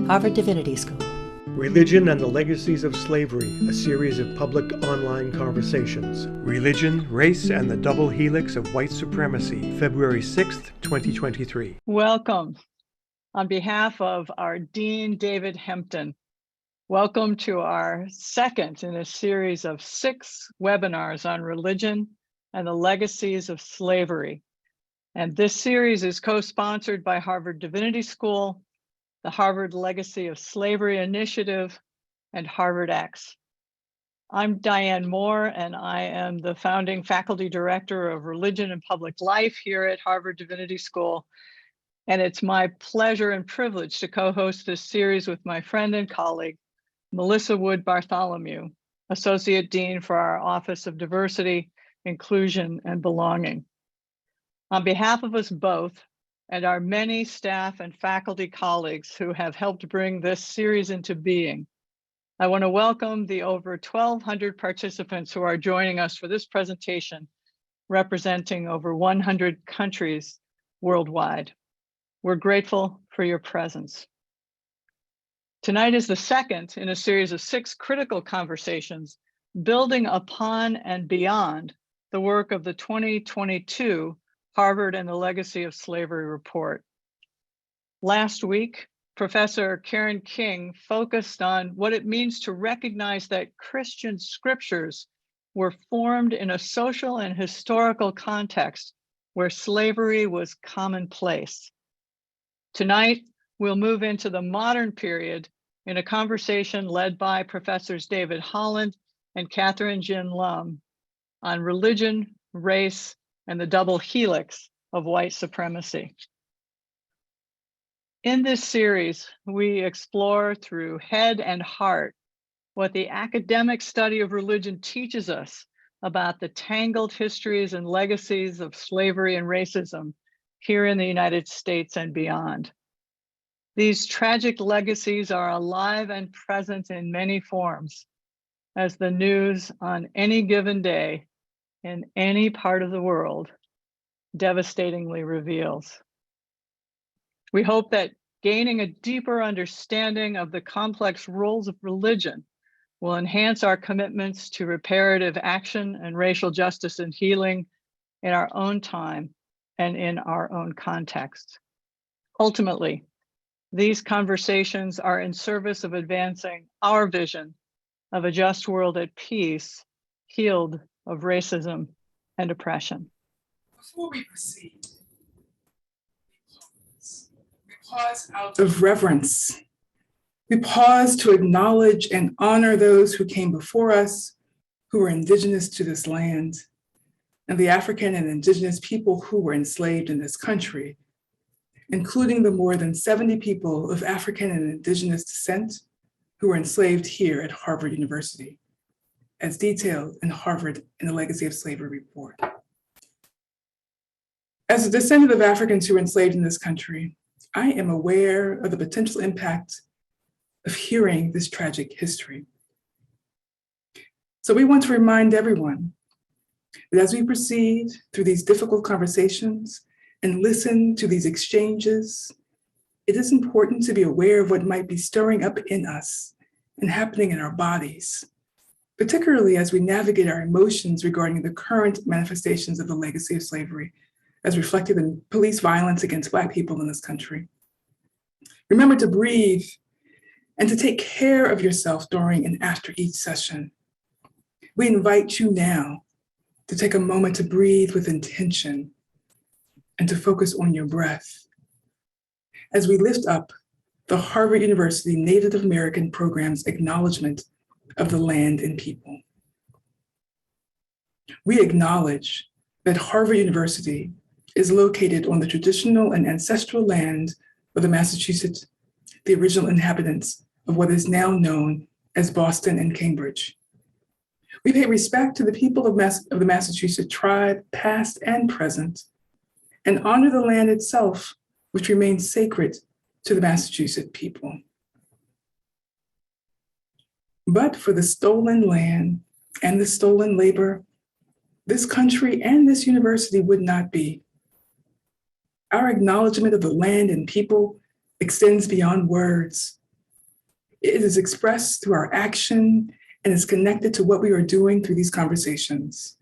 Harvard Divinity School. Religion and the Legacies of Slavery, a series of public online conversations. Religion, Race, and the Double Helix of White Supremacy, February 6th, 2023. Welcome. On behalf of our Dean, David Hempton, welcome to our second in a series of 6 webinars on religion and the legacies of slavery. And this series is co-sponsored by Harvard Divinity School, the Harvard Legacy of Slavery Initiative, and Harvard X. I'm Diane Moore, and I am the founding faculty director of Religion and Public Life here at Harvard Divinity School. And it's my pleasure and privilege to co-host this series with my friend and colleague, Melissa Wood Bartholomew, Associate Dean for our Office of Diversity, Inclusion, and Belonging. On behalf of us both, and our many staff and faculty colleagues who have helped bring this series into being, I want to welcome the over 1,200 participants who are joining us for this presentation, representing over 100 countries worldwide. We're grateful for your presence. Tonight is the second in a series of 6 critical conversations building upon and beyond the work of the 2022 Harvard and the Legacy of Slavery report. Last week, Professor Kathryn King focused on what it means to recognize that Christian scriptures were formed in a social and historical context where slavery was commonplace. Tonight, we'll move into the modern period in a conversation led by Professors David Holland and Kathryn Gin Lum on religion, race, and the double helix of white supremacy. In this series, we explore through head and heart what the academic study of religion teaches us about the tangled histories and legacies of slavery and racism here in the United States and beyond. These tragic legacies are alive and present in many forms, as the news on any given day in any part of the world devastatingly reveals. We hope that gaining a deeper understanding of the complex roles of religion will enhance our commitments to reparative action and racial justice and healing in our own time and in our own context. Ultimately, these conversations are in service of advancing our vision of a just world at peace, healed of racism and oppression. Before we proceed, we pause out of reverence. We pause to acknowledge and honor those who came before us, who were indigenous to this land, and the African and indigenous people who were enslaved in this country, including the more than 70 people of African and indigenous descent who were enslaved here at Harvard University, as detailed in Harvard and the Legacy of Slavery report. As a descendant of Africans who were enslaved in this country, I am aware of the potential impact of hearing this tragic history. So we want to remind everyone that as we proceed through these difficult conversations and listen to these exchanges, it is important to be aware of what might be stirring up in us and happening in our bodies, particularly as we navigate our emotions regarding the current manifestations of the legacy of slavery, as reflected in police violence against Black people in this country. Remember to breathe and to take care of yourself during and after each session. We invite you now to take a moment to breathe with intention and to focus on your breath as we lift up the Harvard University Native American Program's acknowledgement of the land and people. We acknowledge that Harvard University is located on the traditional and ancestral land of the Massachusetts, the original inhabitants of what is now known as Boston and Cambridge. We pay respect to the people of the Massachusetts tribe, past and present, and honor the land itself, which remains sacred to the Massachusetts people. But for the stolen land and the stolen labor, this country and this university would not be. Our acknowledgement of the land and people extends beyond words It is expressed through our action and is connected to what we are doing through these conversations.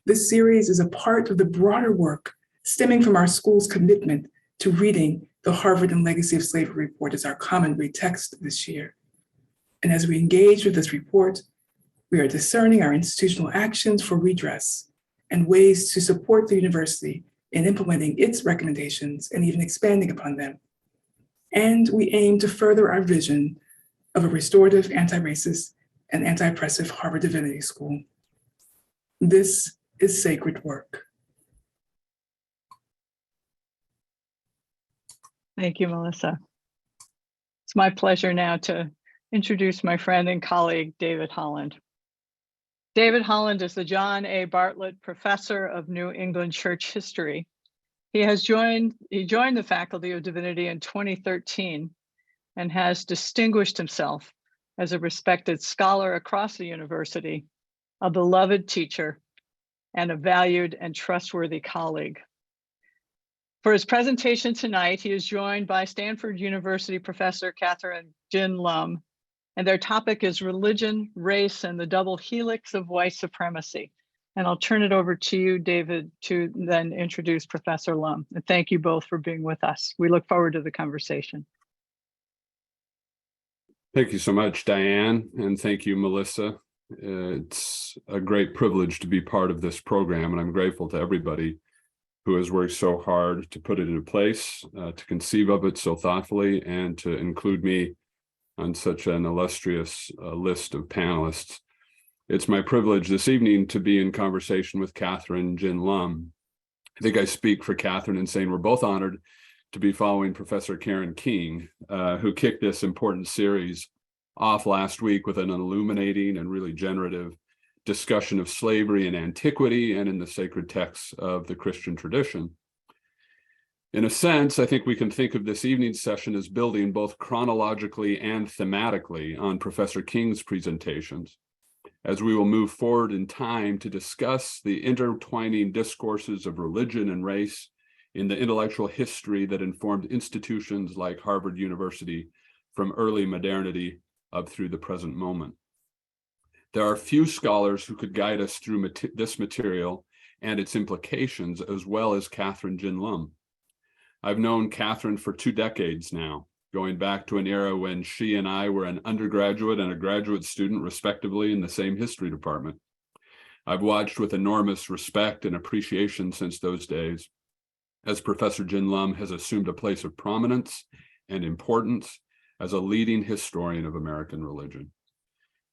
This series is a part of the broader work stemming from our school's commitment to reading the Harvard and Legacy of Slavery report as our common read text this year. And as we engage with this report, we are discerning our institutional actions for redress and ways to support the university in implementing its recommendations and even expanding upon them. And we aim to further our vision of a restorative, anti-racist, and anti-oppressive Harvard Divinity School. This is sacred work. Thank you, Melissa. It's my pleasure now to introduce my friend and colleague, David Holland. David Holland is the John A. Bartlett Professor of New England Church History. He joined the Faculty of Divinity in 2013 and has distinguished himself as a respected scholar across the university, a beloved teacher, and a valued and trustworthy colleague. For his presentation tonight, he is joined by Stanford University Professor Kathryn Gin Lum, and their topic is religion, race, and the double helix of white supremacy. And I'll turn it over to you, David, to then introduce Professor Lum. And thank you both for being with us. We look forward to the conversation. Thank you so much, Diane, and thank you, Melissa. It's a great privilege to be part of this program, and I'm grateful to everybody who has worked so hard to put it into place, to conceive of it so thoughtfully, and to include me on such an illustrious list of panelists. It's my privilege this evening to be in conversation with Kathryn Gin Lum. I think I speak for Kathryn in saying we're both honored to be following Professor Karen King, who kicked this important series off last week with an illuminating and really generative discussion of slavery in antiquity and in the sacred texts of the Christian tradition. In a sense, I think we can think of this evening's session as building both chronologically and thematically on Professor King's presentations, as we will move forward in time to discuss the intertwining discourses of religion and race in the intellectual history that informed institutions like Harvard University from early modernity up through the present moment. There are few scholars who could guide us through this material and its implications as well as Kathryn Gin Lum. I've known Kathryn for 2 decades now, going back to an era when she and I were an undergraduate and a graduate student, respectively, in the same history department. I've watched with enormous respect and appreciation since those days, as Professor Gin Lum has assumed a place of prominence and importance as a leading historian of American religion.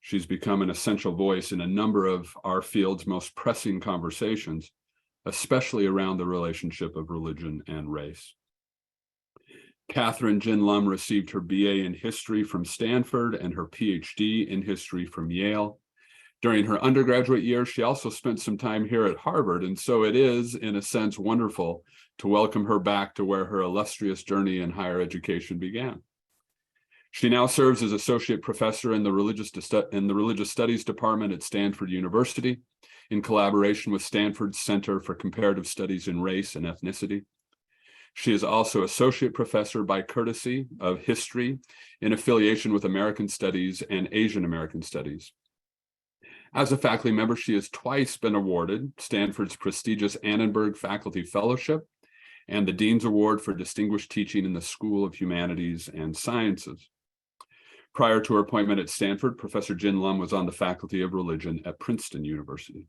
She's become an essential voice in a number of our field's most pressing conversations, especially around the relationship of religion and race. Kathryn Gin Lum received her BA in history from Stanford and her PhD in history from Yale. During her undergraduate years, she also spent some time here at Harvard, and so it is, in a sense, wonderful to welcome her back to where her illustrious journey in higher education began. She now serves as associate professor in the Religious Studies Department at Stanford University, in collaboration with Stanford's Center for Comparative Studies in Race and Ethnicity. She is also associate professor by courtesy of history in affiliation with American Studies and Asian American Studies. As a faculty member, she has twice been awarded Stanford's prestigious Annenberg Faculty Fellowship and the Dean's Award for Distinguished Teaching in the School of Humanities and Sciences. Prior to her appointment at Stanford, Professor Gin Lum was on the Faculty of Religion at Princeton University.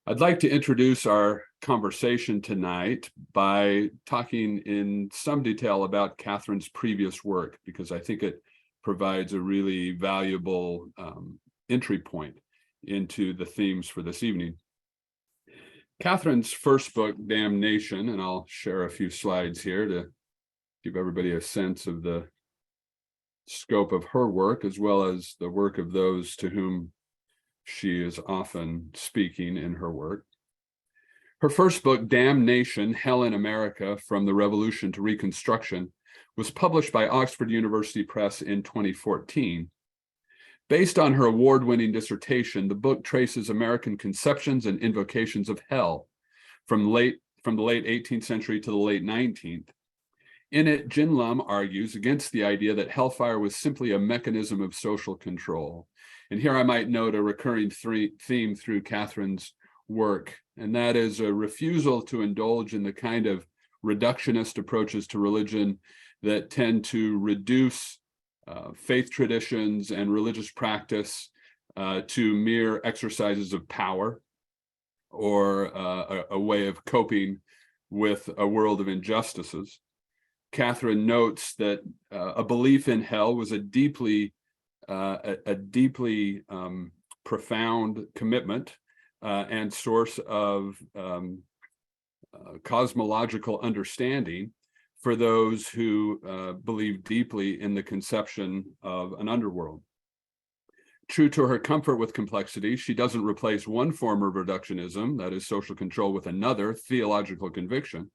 I'd like to introduce our conversation tonight by talking in some detail about Kathryn's previous work, because I think it provides a really valuable entry point into the themes for this evening. Kathryn's first book, Damnation, and I'll share a few slides here to give everybody a sense of the scope of her work, as well as the work of those to whom she is often speaking in her work. Her first book, Damnation, Hell in America, From the Revolution to Reconstruction, was published by Oxford University Press in 2014. Based on her award-winning dissertation, the book traces American conceptions and invocations of hell from the late 18th century to the late 19th. In it, Gin Lum argues against the idea that hellfire was simply a mechanism of social control. And here I might note a recurring theme through Kathryn's work, and that is a refusal to indulge in the kind of reductionist approaches to religion that tend to reduce faith traditions and religious practice to mere exercises of power or a way of coping with a world of injustices. Kathryn notes that a belief in hell was a deeply profound commitment and source of cosmological understanding for those who believe deeply in the conception of an underworld. True to her comfort with complexity, she doesn't replace one form of reductionism, that is social control, with another, theological conviction,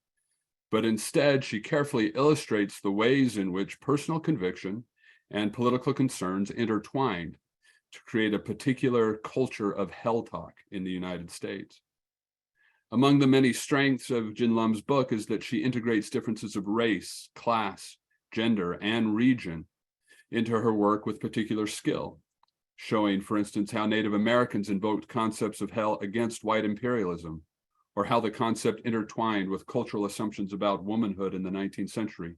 but instead she carefully illustrates the ways in which personal conviction and political concerns intertwined to create a particular culture of hell talk in the United States. Among the many strengths of Gin Lum's book is that she integrates differences of race, class, gender, and region into her work with particular skill, showing, for instance, how Native Americans invoked concepts of hell against white imperialism, or how the concept intertwined with cultural assumptions about womanhood in the 19th century.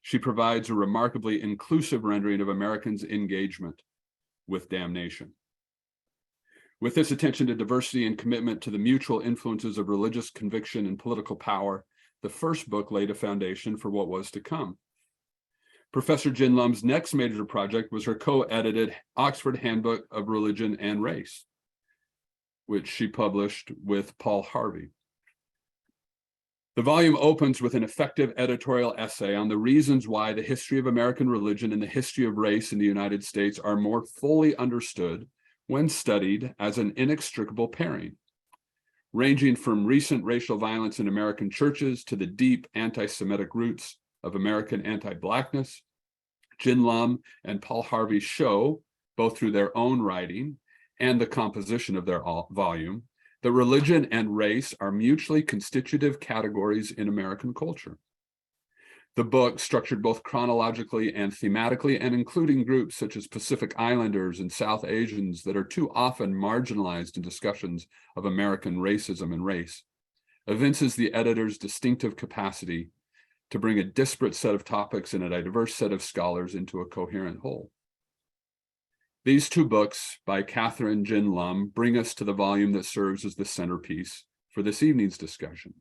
She provides a remarkably inclusive rendering of Americans' engagement with damnation. With this attention to diversity and commitment to the mutual influences of religious conviction and political power, the first book laid a foundation for what was to come. Professor Gin Lum's next major project was her co-edited Oxford Handbook of Religion and Race, which she published with Paul Harvey. The volume opens with an effective editorial essay on the reasons why the history of American religion and the history of race in the United States are more fully understood when studied as an inextricable pairing, ranging from recent racial violence in American churches to the deep anti-Semitic roots of American anti-Blackness. Gin Lum and Paul Harvey show, both through their own writing and the composition of their volume, that religion and race are mutually constitutive categories in American culture. The book, structured both chronologically and thematically, and including groups such as Pacific Islanders and South Asians that are too often marginalized in discussions of American racism and race, evinces the editor's distinctive capacity to bring a disparate set of topics and a diverse set of scholars into a coherent whole. These two books by Kathryn Gin Lum bring us to the volume that serves as the centerpiece for this evening's discussion,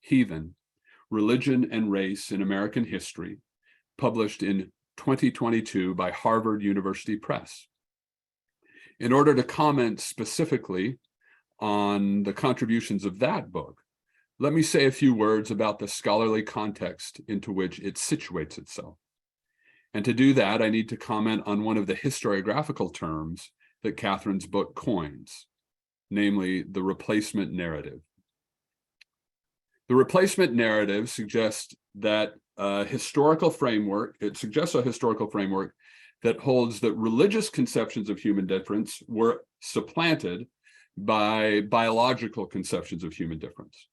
Heathen, Religion and Race in American History, published in 2022 by Harvard University Press. In order to comment specifically on the contributions of that book, let me say a few words about the scholarly context into which it situates itself. And to do that, I need to comment on one of the historiographical terms that Kathryn's book coins, namely the replacement narrative. The replacement narrative suggests that a historical framework that holds that religious conceptions of human difference were supplanted by biological conceptions of human difference.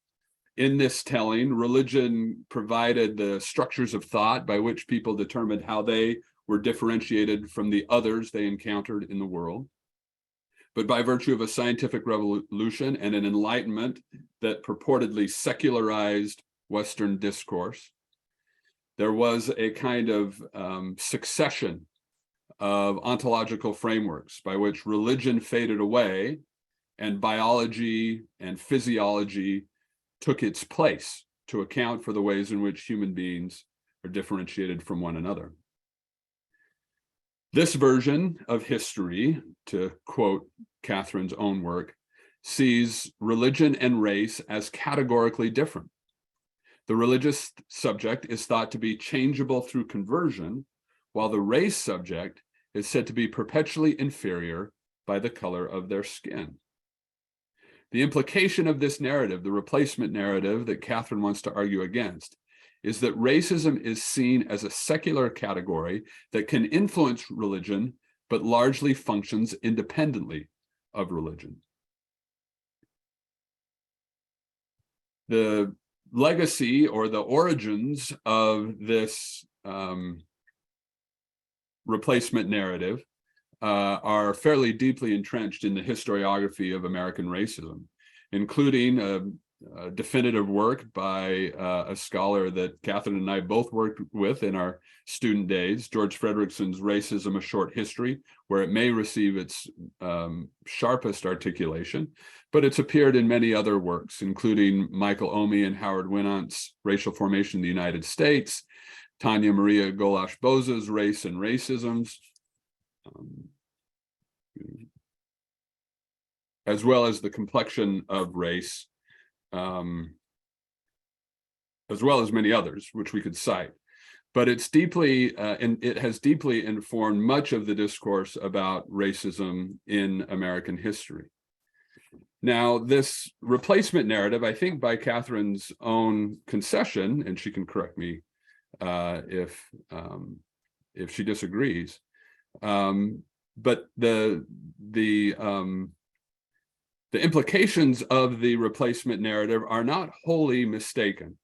In this telling, religion provided the structures of thought by which people determined how they were differentiated from the others they encountered in the world. But by virtue of a scientific revolution and an enlightenment that purportedly secularized Western discourse, there was a kind of succession of ontological frameworks by which religion faded away and biology and physiology took its place to account for the ways in which human beings are differentiated from one another. This version of history, to quote Kathryn's own work, sees religion and race as categorically different. The religious subject is thought to be changeable through conversion, while the race subject is said to be perpetually inferior by the color of their skin. The implication of this narrative, the replacement narrative that Kathryn wants to argue against, is that racism is seen as a secular category that can influence religion, but largely functions independently of religion. The legacy or the origins of this replacement narrative are fairly deeply entrenched in the historiography of American racism, including a definitive work by a scholar that Kathryn and I both worked with in our student days, George Frederickson's Racism: A Short History, where it may receive its sharpest articulation, but it's appeared in many other works, including Michael Omi and Howard Winant's Racial Formation in the United States, Tanya Maria Golash-Boza's Race and Racisms, as well as The Complexion of Race, as well as many others, which we could cite. But it's deeply, and it has deeply informed much of the discourse about racism in American history. Now, this replacement narrative, I think by Kathryn's own concession, and she can correct me if she disagrees, but the implications of the replacement narrative are not wholly mistaken.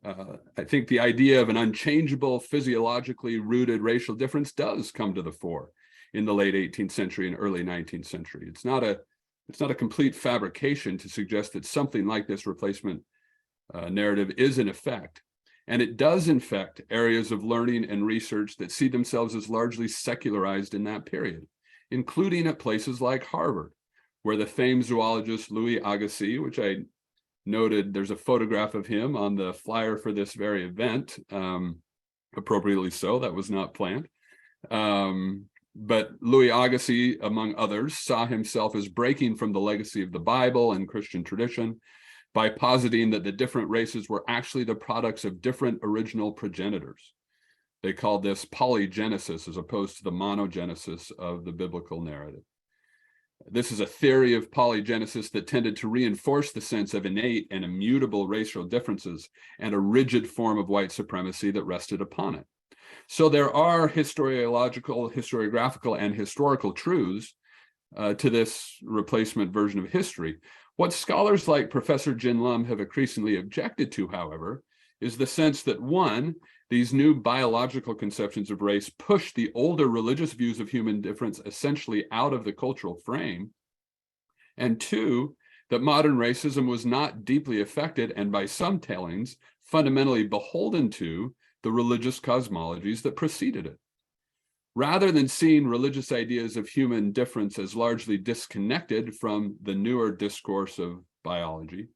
I think the idea of an unchangeable, physiologically rooted racial difference does come to the fore in the late 18th century and early 19th century. It's not a complete fabrication to suggest that something like this replacement narrative is in effect. And it does infect areas of learning and research that see themselves as largely secularized in that period, including at places like Harvard, where the famed zoologist Louis Agassiz, which I noted, there's a photograph of him on the flyer for this very event, appropriately so, that was not planned. But Louis Agassiz, among others, saw himself as breaking from the legacy of the Bible and Christian tradition by positing that the different races were actually the products of different original progenitors. They called this polygenesis as opposed to the monogenesis of the biblical narrative. This is a theory of polygenesis that tended to reinforce the sense of innate and immutable racial differences and a rigid form of white supremacy that rested upon it. So there are historiographical, and historical truths to this replacement version of history. What scholars like Professor Gin Lum have increasingly objected to, however, is the sense that one, these new biological conceptions of race push the older religious views of human difference essentially out of the cultural frame, and two, that modern racism was not deeply affected and by some tellings fundamentally beholden to the religious cosmologies that preceded it. Rather than seeing religious ideas of human difference as largely disconnected from the newer discourse of biology,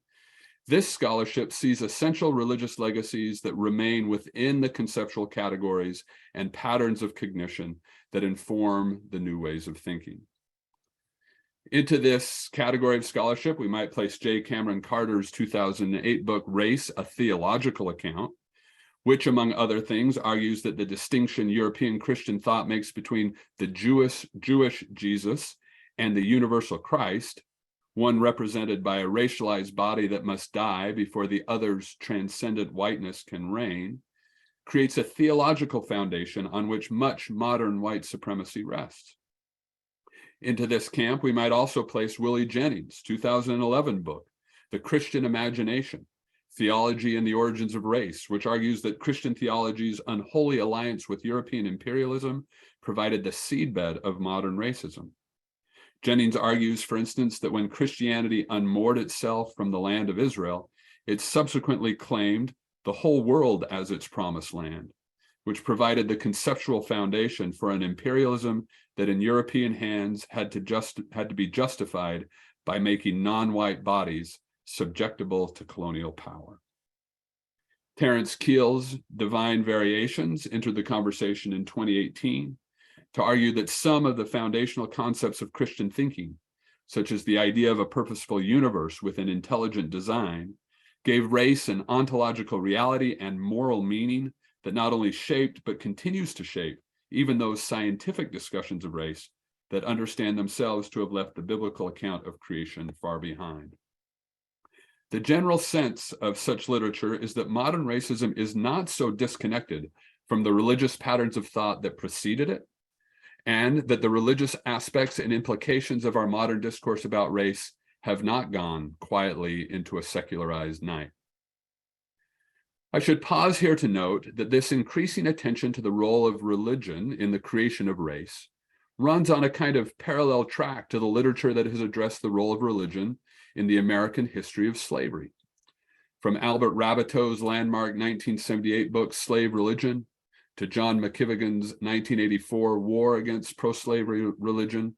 this scholarship sees essential religious legacies that remain within the conceptual categories and patterns of cognition that inform the new ways of thinking. Into this category of scholarship, we might place J. Cameron Carter's 2008 book, Race, A Theological Account, which, among other things, argues that the distinction European Christian thought makes between the Jewish Jesus and the universal Christ, one represented by a racialized body that must die before the other's transcendent whiteness can reign, creates a theological foundation on which much modern white supremacy rests. Into this camp, we might also place Willie Jennings' 2011 book, The Christian Imagination, Theology and the Origins of Race, which argues that Christian theology's unholy alliance with European imperialism provided the seedbed of modern racism. Jennings argues, for instance, that when Christianity unmoored itself from the land of Israel, it subsequently claimed the whole world as its promised land, which provided the conceptual foundation for an imperialism that in European hands had to be justified by making non-white bodies subjectable to colonial power. Terence Keel's Divine Variations entered the conversation in 2018 to argue that some of the foundational concepts of Christian thinking, such as the idea of a purposeful universe with an intelligent design, gave race an ontological reality and moral meaning that not only shaped but continues to shape even those scientific discussions of race that understand themselves to have left the biblical account of creation far behind. The general sense of such literature is that modern racism is not so disconnected from the religious patterns of thought that preceded it, and that the religious aspects and implications of our modern discourse about race have not gone quietly into a secularized night. I should pause here to note that this increasing attention to the role of religion in the creation of race runs on a kind of parallel track to the literature that has addressed the role of religion in the American history of slavery. From Albert Rabbitoe's landmark 1978 book, Slave Religion, to John McKivigan's 1984 War Against Pro-Slavery Religion,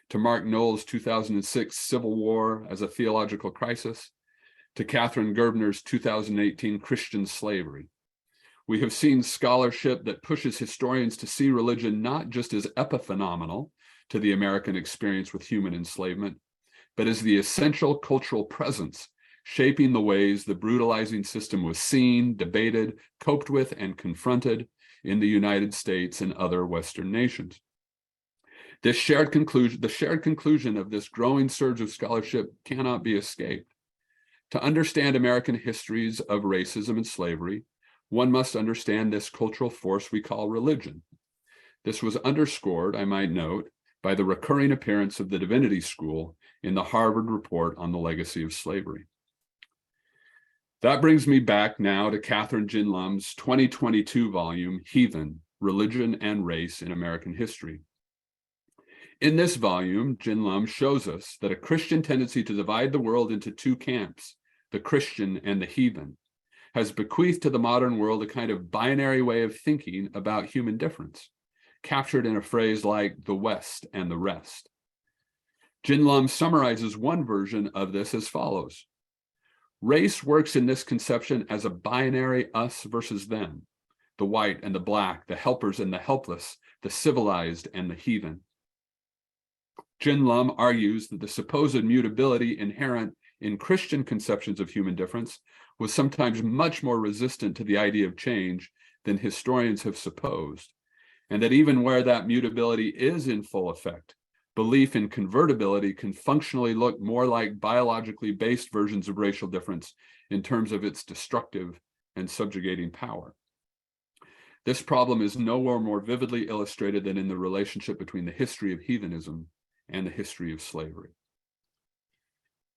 to Mark Knoll's 2006 Civil War as a Theological Crisis, to Kathryn Gerbner's 2018 Christian Slavery. We have seen scholarship that pushes historians to see religion not just as epiphenomenal to the American experience with human enslavement, but as the essential cultural presence shaping the ways the brutalizing system was seen, debated, coped with, and confronted in the United States and other Western nations. The shared conclusion of this growing surge of scholarship cannot be escaped. To understand American histories of racism and slavery, one must understand this cultural force we call religion. This was underscored, I might note, by the recurring appearance of the Divinity School in the Harvard Report on the Legacy of Slavery. That brings me back now to Kathryn Gin Lum's 2022 volume, Heathen, Religion and Race in American History. In this volume, Gin Lum shows us that a Christian tendency to divide the world into two camps, the Christian and the heathen, has bequeathed to the modern world a kind of binary way of thinking about human difference, captured in a phrase like the West and the rest. Gin Lum summarizes one version of this as follows. Race works in this conception as a binary us versus them, the white and the black, the helpers and the helpless, the civilized and the heathen. Gin Lum argues that the supposed mutability inherent in Christian conceptions of human difference was sometimes much more resistant to the idea of change than historians have supposed, and that even where that mutability is in full effect, belief in convertibility can functionally look more like biologically based versions of racial difference in terms of its destructive and subjugating power. This problem is nowhere more vividly illustrated than in the relationship between the history of heathenism and the history of slavery.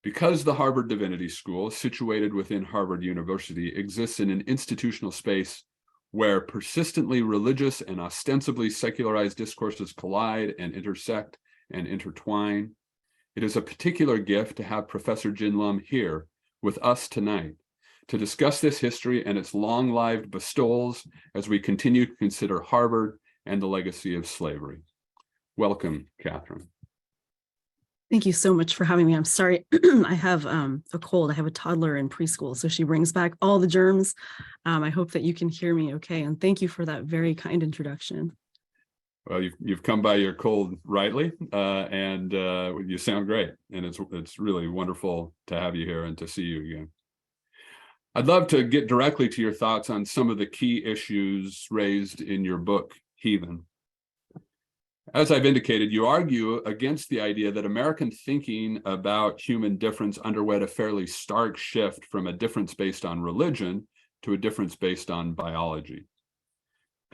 Because the Harvard Divinity School, situated within Harvard University, exists in an institutional space where persistently religious and ostensibly secularized discourses collide and intersect and intertwine, it is a particular gift to have Professor Gin Lum here with us tonight to discuss this history and its long-lived bestowals as we continue to consider Harvard and the legacy of slavery. Welcome, Kathryn. Thank you so much for having me. I'm sorry, I have a cold. I have a toddler in preschool, so she brings back all the germs. I hope that you can hear me okay, and thank you for that very kind introduction. Well, you've come by your cold rightly, and you sound great, and it's really wonderful to have you here and to see you again. I'd love to get directly to your thoughts on some of the key issues raised in your book, Heathen. As I've indicated, you argue against the idea that American thinking about human difference underwent a fairly stark shift from a difference based on religion to a difference based on biology.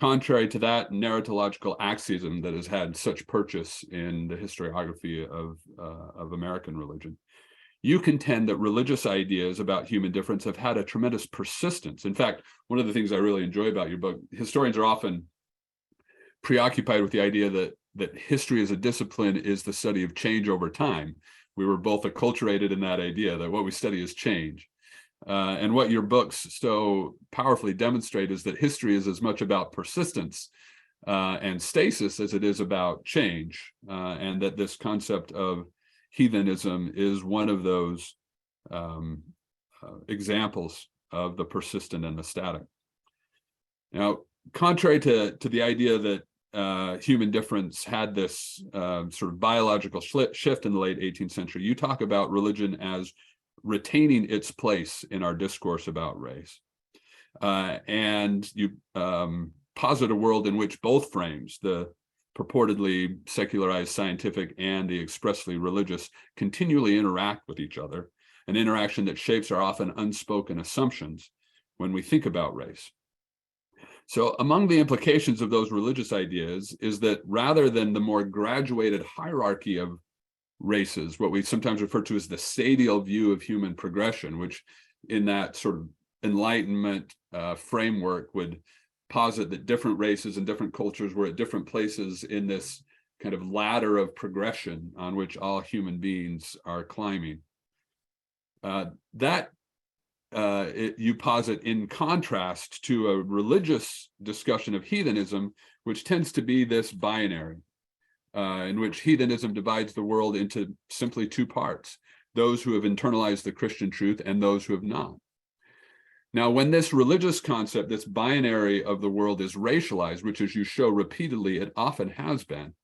Contrary to that narratological axiom that has had such purchase in the historiography of American religion, you contend that religious ideas about human difference have had a tremendous persistence. In fact, one of the things I really enjoy about your book, historians are often preoccupied with the idea that history as a discipline is the study of change over time. We were both acculturated in that idea that what we study is change. And what your books so powerfully demonstrate is that history is as much about persistence and stasis as it is about change, and that this concept of heathenism is one of those examples of the persistent and the static. Now, contrary to the idea that human difference had this sort of biological shift in the late 18th century, you talk about religion as retaining its place in our discourse about race. And you posit a world in which both frames, the purportedly secularized scientific and the expressly religious, continually interact with each other, an interaction that shapes our often unspoken assumptions when we think about race. So among the implications of those religious ideas is that rather than the more graduated hierarchy of races, what we sometimes refer to as the stadial view of human progression, which in that sort of Enlightenment framework would posit that different races and different cultures were at different places in this kind of ladder of progression on which all human beings are climbing. You posit in contrast to a religious discussion of heathenism, which tends to be this binary, in which heathenism divides the world into simply two parts: those who have internalized the Christian truth and those who have not. Now, when this religious concept, this binary of the world, is racialized, which, as you show repeatedly, it often has been,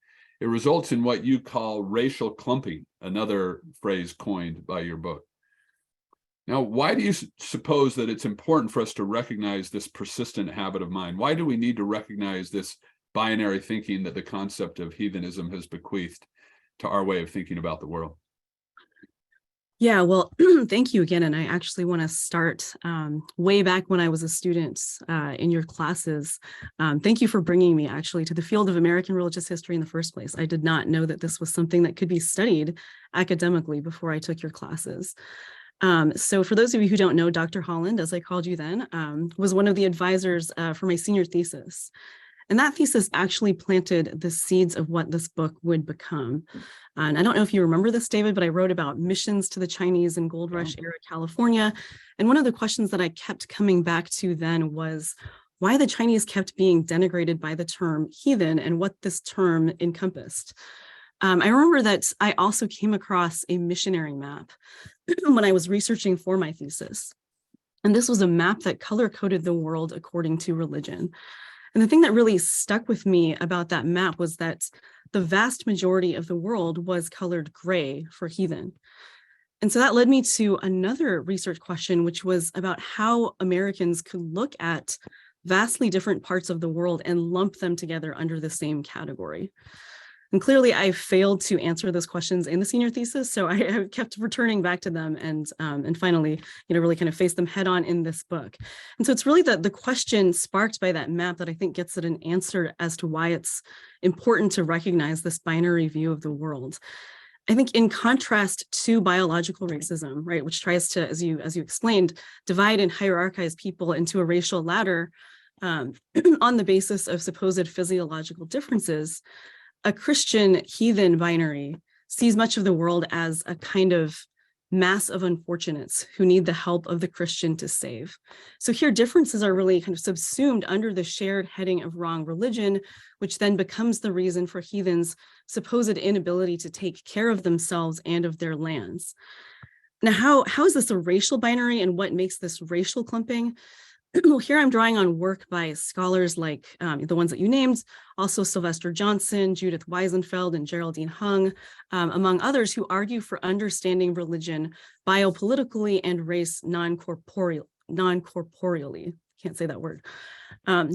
it results in what you call racial clumping, another phrase coined by your book. Now, why do you suppose that it's important for us to recognize this persistent habit of mind? Why do we need to recognize this binary thinking that the concept of heathenism has bequeathed to our way of thinking about the world? Yeah, well, thank you again. And I actually want to start way back when I was a student in your classes. Thank you for bringing me actually to the field of American religious history in the first place. I did not know that this was something that could be studied academically before I took your classes. So for those of you who don't know, Dr. Holland, as I called you then, was one of the advisors for my senior thesis. And that thesis actually planted the seeds of what this book would become. And I don't know if you remember this, David, but I wrote about missions to the Chinese in Gold Rush era California. And one of the questions that I kept coming back to then was why the Chinese kept being denigrated by the term heathen and what this term encompassed. I remember that I also came across a missionary map when I was researching for my thesis. And this was a map that color-coded the world according to religion. And the thing that really stuck with me about that map was that the vast majority of the world was colored gray for heathen. And so that led me to another research question, which was about how Americans could look at vastly different parts of the world and lump them together under the same category. And clearly I failed to answer those questions in the senior thesis, so I kept returning back to them and finally, really kind of faced them head on in this book. And so it's really the question sparked by that map that I think gets at an answer as to why it's important to recognize this binary view of the world. I think in contrast to biological racism, right, which tries to, as you explained, divide and hierarchize people into a racial ladder on the basis of supposed physiological differences, a Christian heathen binary sees much of the world as a kind of mass of unfortunates who need the help of the Christian to save. So here differences are really kind of subsumed under the shared heading of wrong religion, which then becomes the reason for heathens' supposed inability to take care of themselves and of their lands. Now, how is this a racial binary and what makes this racial clumping? Well, here I'm drawing on work by scholars like the ones that you named, also Sylvester Johnson, Judith Weisenfeld, and Geraldine Hung, among others who argue for understanding religion biopolitically and race non-corporeally. Can't say that word.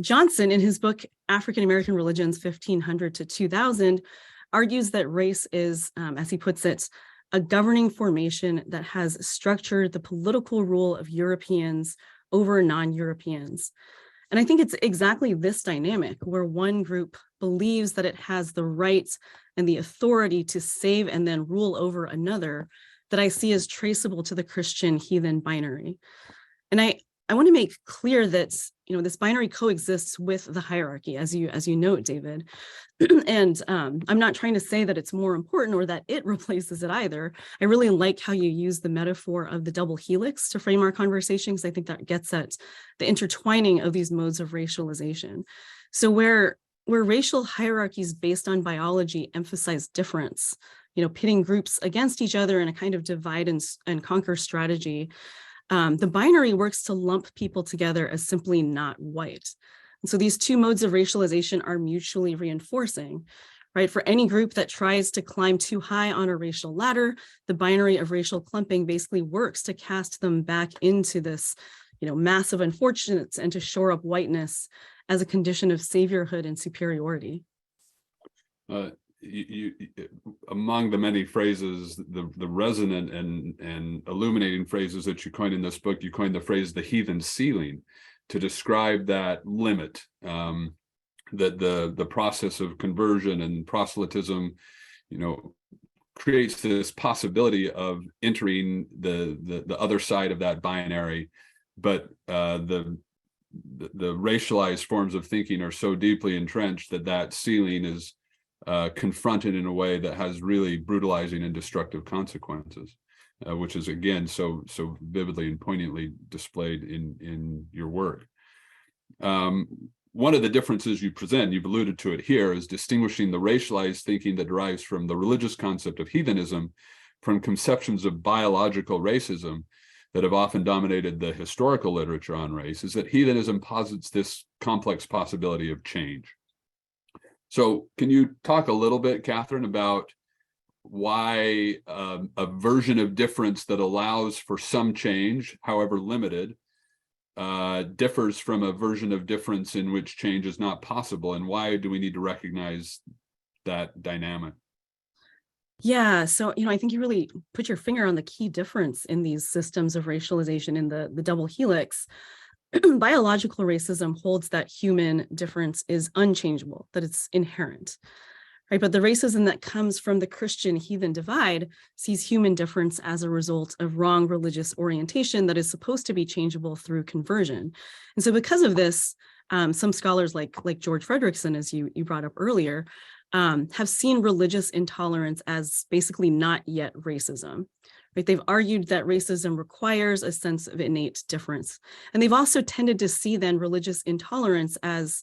Johnson, in his book, African American Religions, 1500 to 2000, argues that race is, as he puts it, a governing formation that has structured the political rule of Europeans over non-Europeans. And I think it's exactly this dynamic where one group believes that it has the right and the authority to save and then rule over another that I see as traceable to the Christian heathen binary. And I want to make clear that this binary coexists with the hierarchy, as you note, David. And I'm not trying to say that it's more important or that it replaces it either. I really like how you use the metaphor of the double helix to frame our conversation, because I think that gets at the intertwining of these modes of racialization. So where racial hierarchies based on biology emphasize difference, pitting groups against each other in a kind of divide and conquer strategy, the binary works to lump people together as simply not white. And so these two modes of racialization are mutually reinforcing, right? For any group that tries to climb too high on a racial ladder, the binary of racial clumping basically works to cast them back into this, mass of unfortunates and to shore up whiteness as a condition of saviorhood and superiority. Among the many phrases, the resonant and illuminating phrases that you coined in this book, you coined the phrase the heathen ceiling to describe that limit, that the process of conversion and proselytism, creates this possibility of entering the other side of that binary but the racialized forms of thinking are so deeply entrenched that that ceiling is confronted in a way that has really brutalizing and destructive consequences, which is again so vividly and poignantly displayed in your work. One of the differences you present, you've alluded to it here, is distinguishing the racialized thinking that derives from the religious concept of heathenism from conceptions of biological racism that have often dominated the historical literature on race, is that heathenism posits this complex possibility of change. So can you talk a little bit, Kathryn, about why a version of difference that allows for some change, however limited, differs from a version of difference in which change is not possible, and why do we need to recognize that dynamic? Yeah, so I think you really put your finger on the key difference in these systems of racialization in the double helix. Biological racism holds that human difference is unchangeable, that it's inherent, right? But the racism that comes from the Christian heathen divide sees human difference as a result of wrong religious orientation that is supposed to be changeable through conversion. And so because of this, some scholars like George Fredrickson, as you brought up earlier, have seen religious intolerance as basically not yet racism. Right? They've argued that racism requires a sense of innate difference. And they've also tended to see then religious intolerance as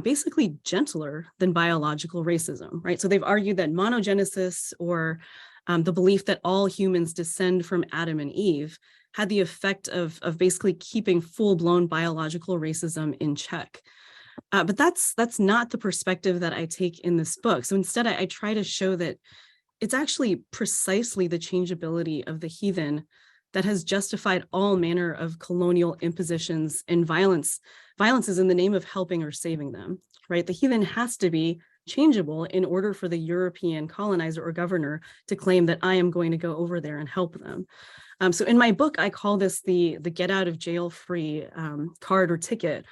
basically gentler than biological racism, right? So they've argued that monogenesis, or the belief that all humans descend from Adam and Eve, had the effect of basically keeping full-blown biological racism in check. But that's not the perspective that I take in this book. So instead, I try to show that it's actually precisely the changeability of the heathen that has justified all manner of colonial impositions and violence. Violence is in the name of helping or saving them, right? The heathen has to be changeable in order for the European colonizer or governor to claim that I am going to go over there and help them. So in my book, I call this the get out of jail free card or ticket.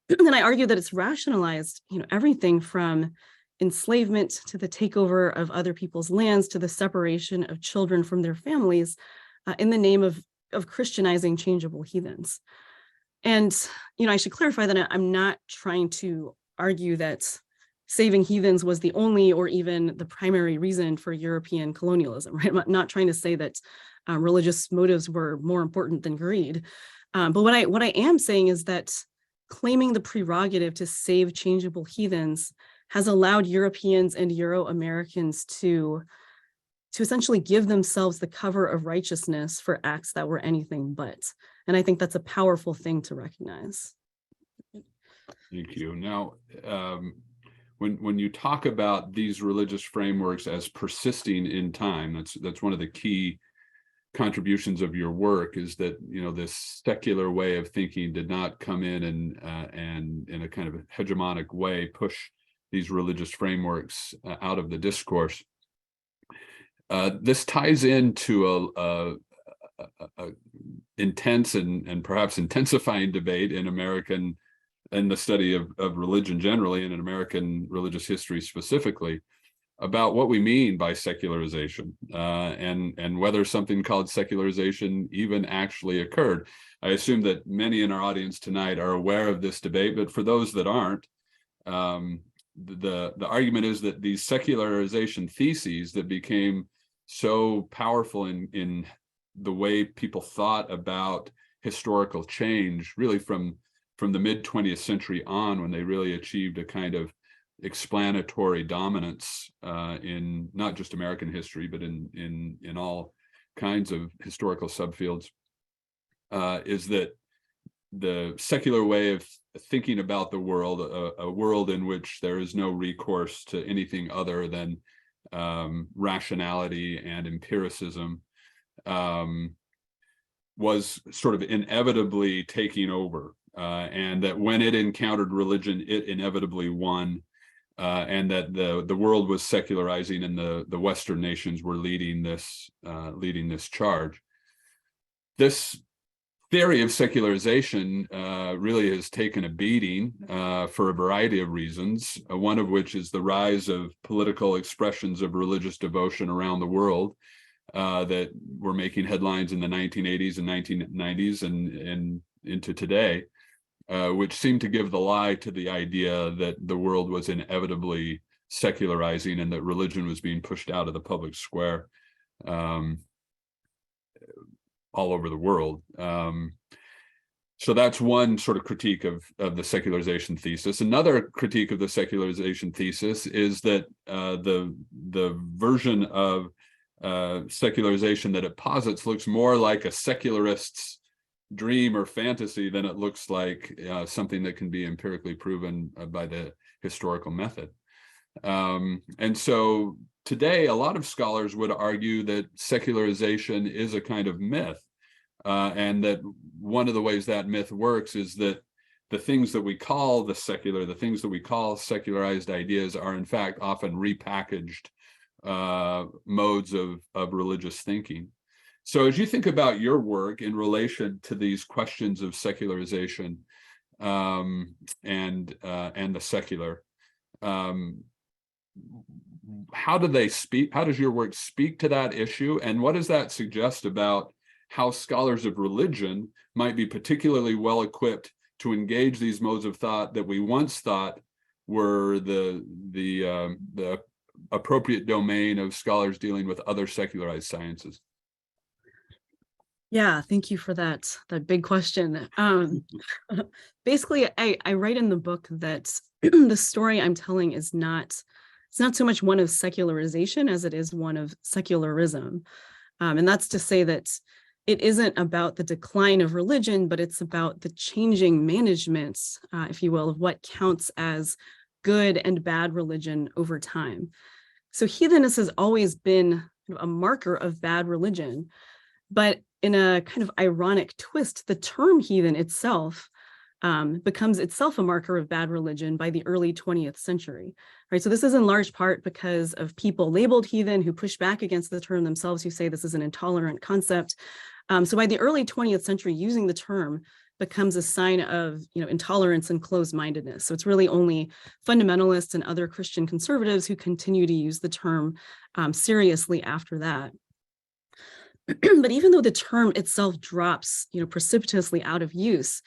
And I argue that it's rationalized, everything from enslavement to the takeover of other people's lands to the separation of children from their families in the name of Christianizing changeable heathens. And, I should clarify that I'm not trying to argue that saving heathens was the only or even the primary reason for European colonialism, right? I'm not trying to say that religious motives were more important than greed. But what I am saying is that claiming the prerogative to save changeable heathens has allowed Europeans and Euro-Americans to essentially give themselves the cover of righteousness for acts that were anything but. And I think that's a powerful thing to recognize. Thank you. Now, when you talk about these religious frameworks as persisting in time, that's one of the key contributions of your work, is that this secular way of thinking did not come in and in a kind of a hegemonic way push these religious frameworks out of the discourse. This ties into a intense and perhaps intensifying debate in the study of religion generally, and in American religious history specifically, about what we mean by secularization and whether something called secularization even actually occurred. I assume that many in our audience tonight are aware of this debate, but for those that aren't, the argument is that these secularization theses that became so powerful in the way people thought about historical change, really from the mid-20th century on, when they really achieved a kind of explanatory dominance in not just American history, but in all kinds of historical subfields, is that the secular way of thinking about the world, a world in which there is no recourse to anything other than rationality and empiricism, was sort of inevitably taking over, and that when it encountered religion, it inevitably won, and that the world was secularizing, and the Western nations were leading this charge. This theory of secularization really has taken a beating for a variety of reasons, one of which is the rise of political expressions of religious devotion around the world that were making headlines in the 1980s and 1990s, and into today, which seemed to give the lie to the idea that the world was inevitably secularizing and that religion was being pushed out of the public square all over the world. So that's one sort of critique of the secularization thesis. Another critique of the secularization thesis is that the version of secularization that it posits looks more like a secularist's dream or fantasy than it looks like something that can be empirically proven by the historical method. And so today, a lot of scholars would argue that secularization is a kind of myth. And that one of the ways that myth works is that the things that we call the secular, the things that we call secularized ideas are in fact often repackaged modes of religious thinking. So as you think about your work in relation to these questions of secularization and the secular, how do they speak? How does your work speak to that issue? And what does that suggest about how scholars of religion might be particularly well equipped to engage these modes of thought that we once thought were the appropriate domain of scholars dealing with other secularized sciences? Yeah, thank you for that big question. Basically, I write in the book that the story I'm telling is it's not so much one of secularization as it is one of secularism. And that's to say that it isn't about the decline of religion, but it's about the changing management, if you will, of what counts as good and bad religion over time. So heathenism has always been a marker of bad religion, but in a kind of ironic twist, the term heathen itself becomes itself a marker of bad religion by the early 20th century, right? So this is in large part because of people labeled heathen who push back against the term themselves, who say this is an intolerant concept. So by the early 20th century, using the term becomes a sign of, intolerance and closed-mindedness. So it's really only fundamentalists and other Christian conservatives who continue to use the term seriously after that. But even though the term itself drops, precipitously out of use,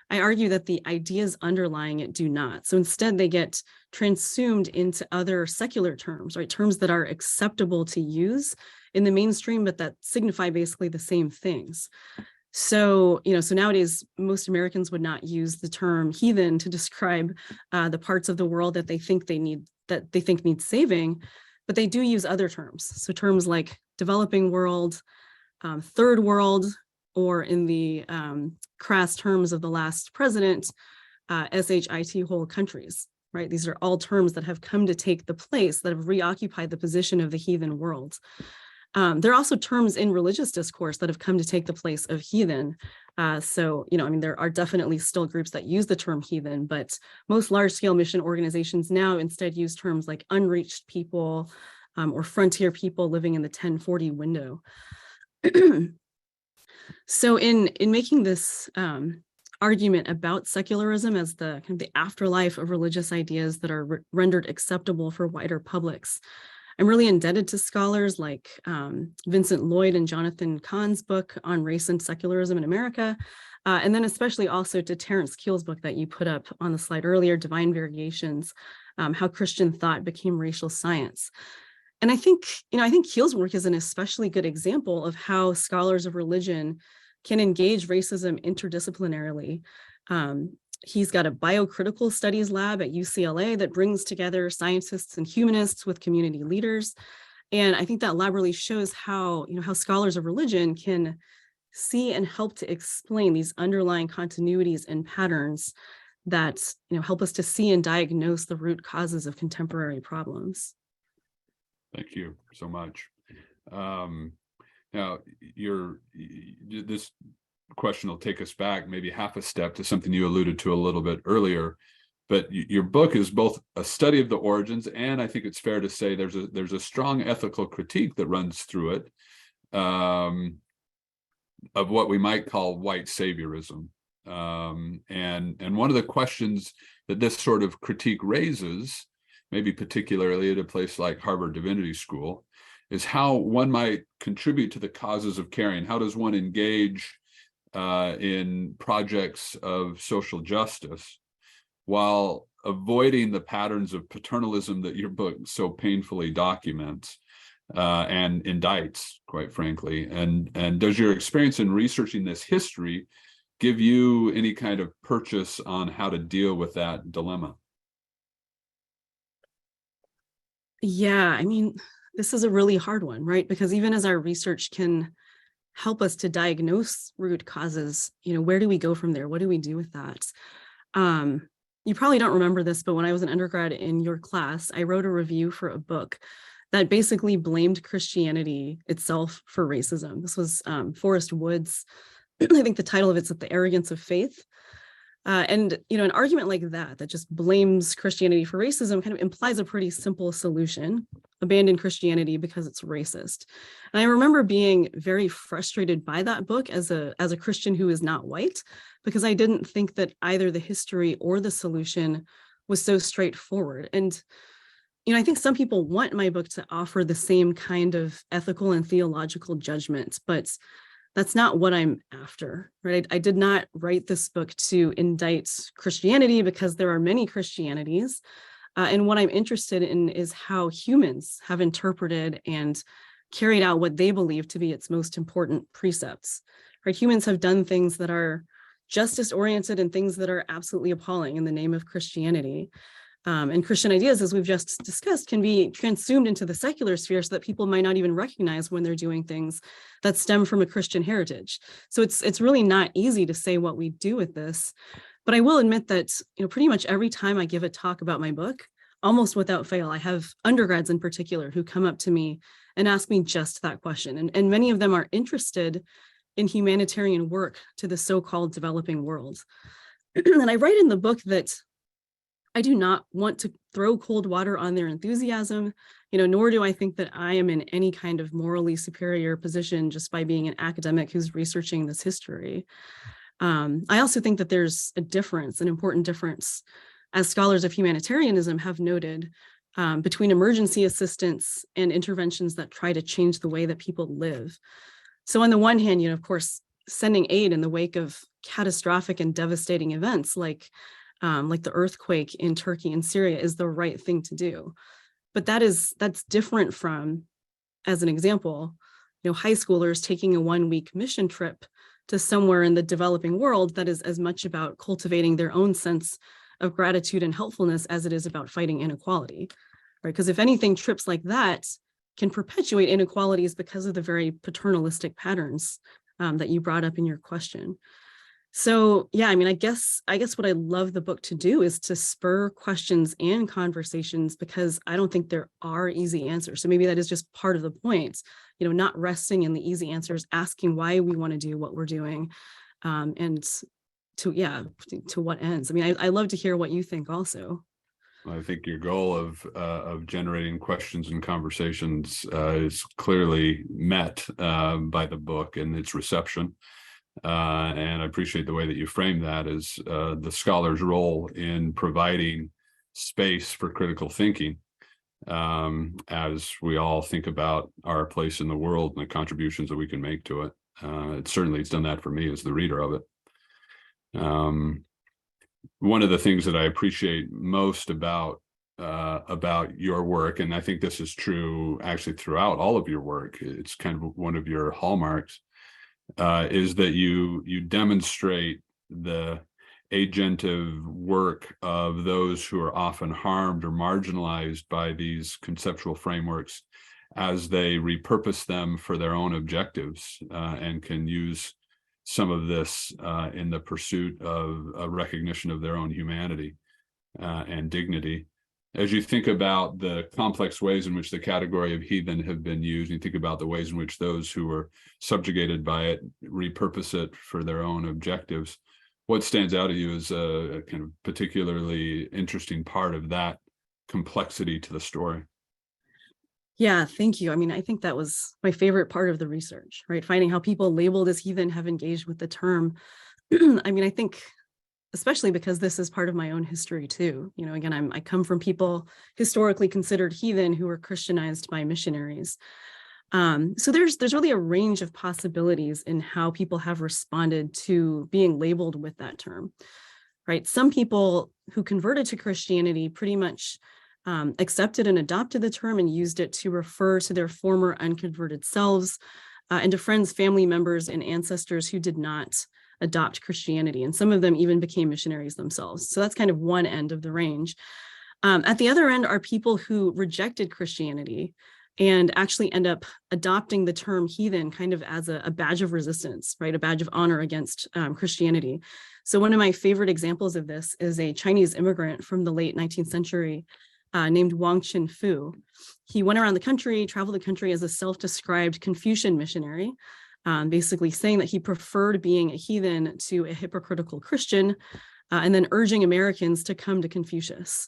I argue that the ideas underlying it do not. So instead, they get transsumed into other secular terms, right? Terms that are acceptable to use in the mainstream, but that signify basically the same things. So, so nowadays, most Americans would not use the term heathen to describe the parts of the world that they think need saving, but they do use other terms. So terms like developing world, third world, or in the crass terms of the last president, SHIT whole countries, right? These are all terms that have come to take the place, that have reoccupied the position of the heathen world. There are also terms in religious discourse that have come to take the place of heathen. So, there are definitely still groups that use the term heathen, but most large-scale mission organizations now instead use terms like unreached people or frontier people living in the 1040 window. So in making this argument about secularism as the kind of the afterlife of religious ideas that are rendered acceptable for wider publics, I'm really indebted to scholars like Vincent Lloyd and Jonathan Kahn's book on race and secularism in America, and then especially also to Terence Keel's book that you put up on the slide earlier, Divine Variations, How Christian Thought Became Racial Science. And I think Keel's work is an especially good example of how scholars of religion can engage racism interdisciplinarily. He's got a biocritical studies lab at UCLA that brings together scientists and humanists with community leaders. And I think that lab really shows how scholars of religion can see and help to explain these underlying continuities and patterns that help us to see and diagnose the root causes of contemporary problems. Thank you so much. Now, this question will take us back maybe half a step to something you alluded to a little bit earlier, but your book is both a study of the origins, and I think it's fair to say there's a strong ethical critique that runs through it of what we might call white saviorism. And one of the questions that this sort of critique raises, maybe particularly at a place like Harvard Divinity School, is how one might contribute to the causes of caring. How does one engage in projects of social justice, while avoiding the patterns of paternalism that your book so painfully documents and indicts, quite frankly. And does your experience in researching this history give you any kind of purchase on how to deal with that dilemma? Yeah, I mean, this is a really hard one, right? Because even as our research can help us to diagnose root causes, where do we go from there? What do we do with that? You probably don't remember this, but when I was an undergrad in your class, I wrote a review for a book that basically blamed Christianity itself for racism. This was Forrest Wood's, I think the title of it's The Arrogance of Faith. And an argument like that just blames Christianity for racism kind of implies a pretty simple solution: abandon Christianity because it's racist. And I remember being very frustrated by that book as a Christian who is not white, because I didn't think that either the history or the solution was so straightforward. And I think some people want my book to offer the same kind of ethical and theological judgment, but that's not what I'm after, right? I did not write this book to indict Christianity, because there are many Christianities. And what I'm interested in is how humans have interpreted and carried out what they believe to be its most important precepts, right? Humans have done things that are justice-oriented and things that are absolutely appalling in the name of Christianity. And Christian ideas, as we've just discussed, can be consumed into the secular sphere so that people might not even recognize when they're doing things that stem from a Christian heritage. So it's really not easy to say what we do with this. But I will admit that pretty much every time I give a talk about my book, almost without fail, I have undergrads in particular who come up to me and ask me just that question. And many of them are interested in humanitarian work to the so-called developing world. And I write in the book that I do not want to throw cold water on their enthusiasm, nor do I think that I am in any kind of morally superior position just by being an academic who's researching this history. I also think that there's an important difference, as scholars of humanitarianism have noted, between emergency assistance and interventions that try to change the way that people live. So on the one hand, of course, sending aid in the wake of catastrophic and devastating events like the earthquake in Turkey and Syria is the right thing to do. But that's different from, as an example, high schoolers taking a 1-week mission trip to somewhere in the developing world that is as much about cultivating their own sense of gratitude and helpfulness as it is about fighting inequality, right? Because if anything, trips like that can perpetuate inequalities because of the very paternalistic patterns that you brought up in your question. So yeah, I mean, I guess what I love the book to do is to spur questions and conversations, because I don't think there are easy answers. So maybe that is just part of the point, not resting in the easy answers, asking why we want to do what we're doing, and to what ends. I mean, I love to hear what you think also. I think your goal of generating questions and conversations is clearly met by the book and its reception. And I appreciate the way that you frame that as the scholar's role in providing space for critical thinking as we all think about our place in the world and the contributions that we can make to it. It's done that for me as the reader of it. One of the things that I appreciate most about your work, and I think this is true actually throughout all of your work, it's kind of one of your hallmarks, is that you demonstrate the agentive work of those who are often harmed or marginalized by these conceptual frameworks as they repurpose them for their own objectives, and can use some of this in the pursuit of a recognition of their own humanity and dignity. As you think about the complex ways in which the category of heathen have been used, you think about the ways in which those who were subjugated by it repurpose it for their own objectives, what stands out to you as a kind of particularly interesting part of that complexity to the story? Yeah, thank you. I mean, I think that was my favorite part of the research, right? Finding how people labeled as heathen have engaged with the term. I mean, I think, especially because this is part of my own history too. Again, I come from people historically considered heathen who were Christianized by missionaries. So there's really a range of possibilities in how people have responded to being labeled with that term, right? Some people who converted to Christianity pretty much accepted and adopted the term and used it to refer to their former unconverted selves and to friends, family members, and ancestors who did not adopt Christianity. And some of them even became missionaries themselves. So that's kind of one end of the range. At the other end are people who rejected Christianity and actually end up adopting the term heathen kind of as a badge of resistance, right? A badge of honor against Christianity. So one of my favorite examples of this is a Chinese immigrant from the late 19th century named Wang Qinfu. He went around the country, traveled the country as a self-described Confucian missionary, basically saying that he preferred being a heathen to a hypocritical Christian, and then urging Americans to come to Confucius.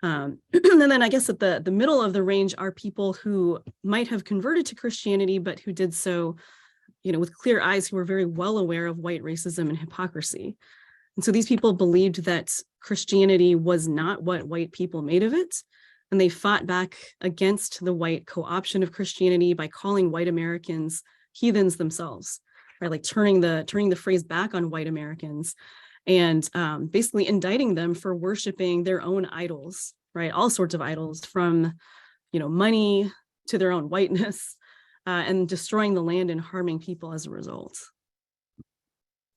And then I guess at the middle of the range are people who might have converted to Christianity, but who did so, with clear eyes, who were very well aware of white racism and hypocrisy. And so these people believed that Christianity was not what white people made of it. And they fought back against the white co-option of Christianity by calling white Americans heathens themselves, right? Like turning the phrase back on white Americans and basically indicting them for worshiping their own idols, right? All sorts of idols, from, money to their own whiteness, and destroying the land and harming people as a result.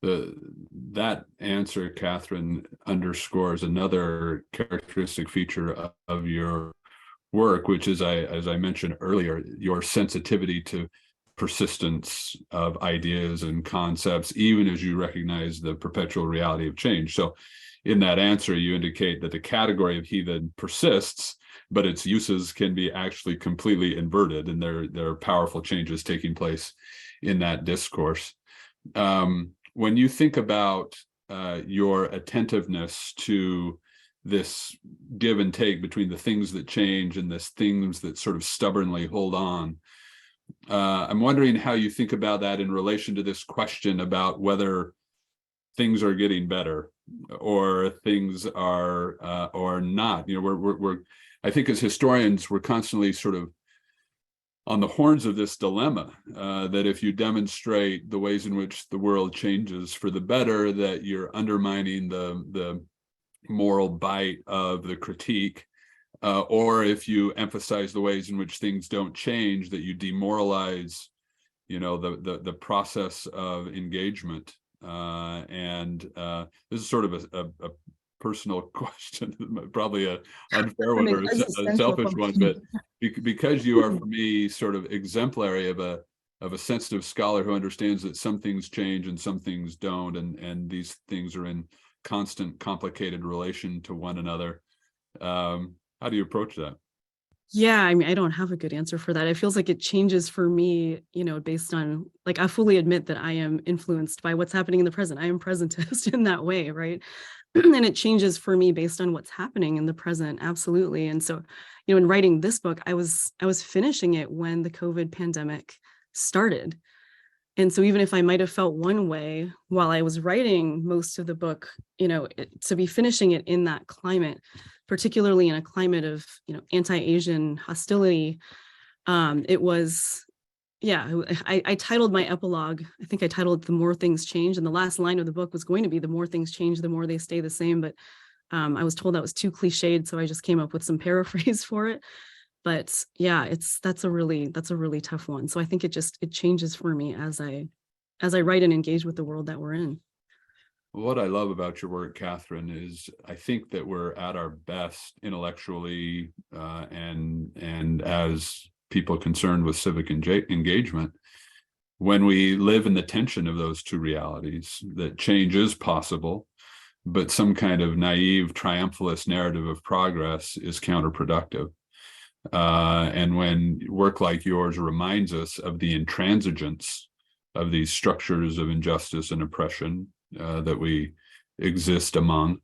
That answer, Kathryn, underscores another characteristic feature of your work, which is, as I mentioned earlier, your sensitivity to persistence of ideas and concepts, even as you recognize the perpetual reality of change. So in that answer, you indicate that the category of heathen persists, but its uses can be actually completely inverted, and there are powerful changes taking place in that discourse. When you think about your attentiveness to this give and take between the things that change and the things that sort of stubbornly hold on, I'm wondering how you think about that in relation to this question about whether things are getting better or things are or not. I think as historians, we're constantly sort of on the horns of this dilemma, that if you demonstrate the ways in which the world changes for the better, that you're undermining the moral bite of the critique, or if you emphasize the ways in which things don't change, that you demoralize, the process of engagement. And this is sort of a personal question, probably an unfair one or a selfish one, but because you are, for me, sort of exemplary of a sensitive scholar who understands that some things change and some things don't, and these things are in constant, complicated relation to one another. How do you approach that? Yeah, I mean, I don't have a good answer for that. It feels like it changes for me, based on, like, I fully admit that I am influenced by what's happening in the present. I am presentist in that way, right? And it changes for me based on what's happening in the present. Absolutely. And so, in writing this book, I was finishing it when the COVID pandemic started. And so even if I might have felt one way while I was writing most of the book, to be finishing it in that climate, particularly in a climate of, anti-Asian hostility, it was, I titled my epilogue, I think I titled it "The More Things Change," and the last line of the book was going to be "The more things change, the more they stay the same." But I was told that was too cliched, so I just came up with some paraphrase for it. But yeah, that's a really tough one. So I think it changes for me as I write and engage with the world that we're in. What I love about your work, Kathryn, is I think that we're at our best intellectually and as people concerned with civic engagement when we live in the tension of those two realities, that change is possible, but some kind of naive triumphalist narrative of progress is counterproductive. And when work like yours reminds us of the intransigence of these structures of injustice and oppression that we exist among,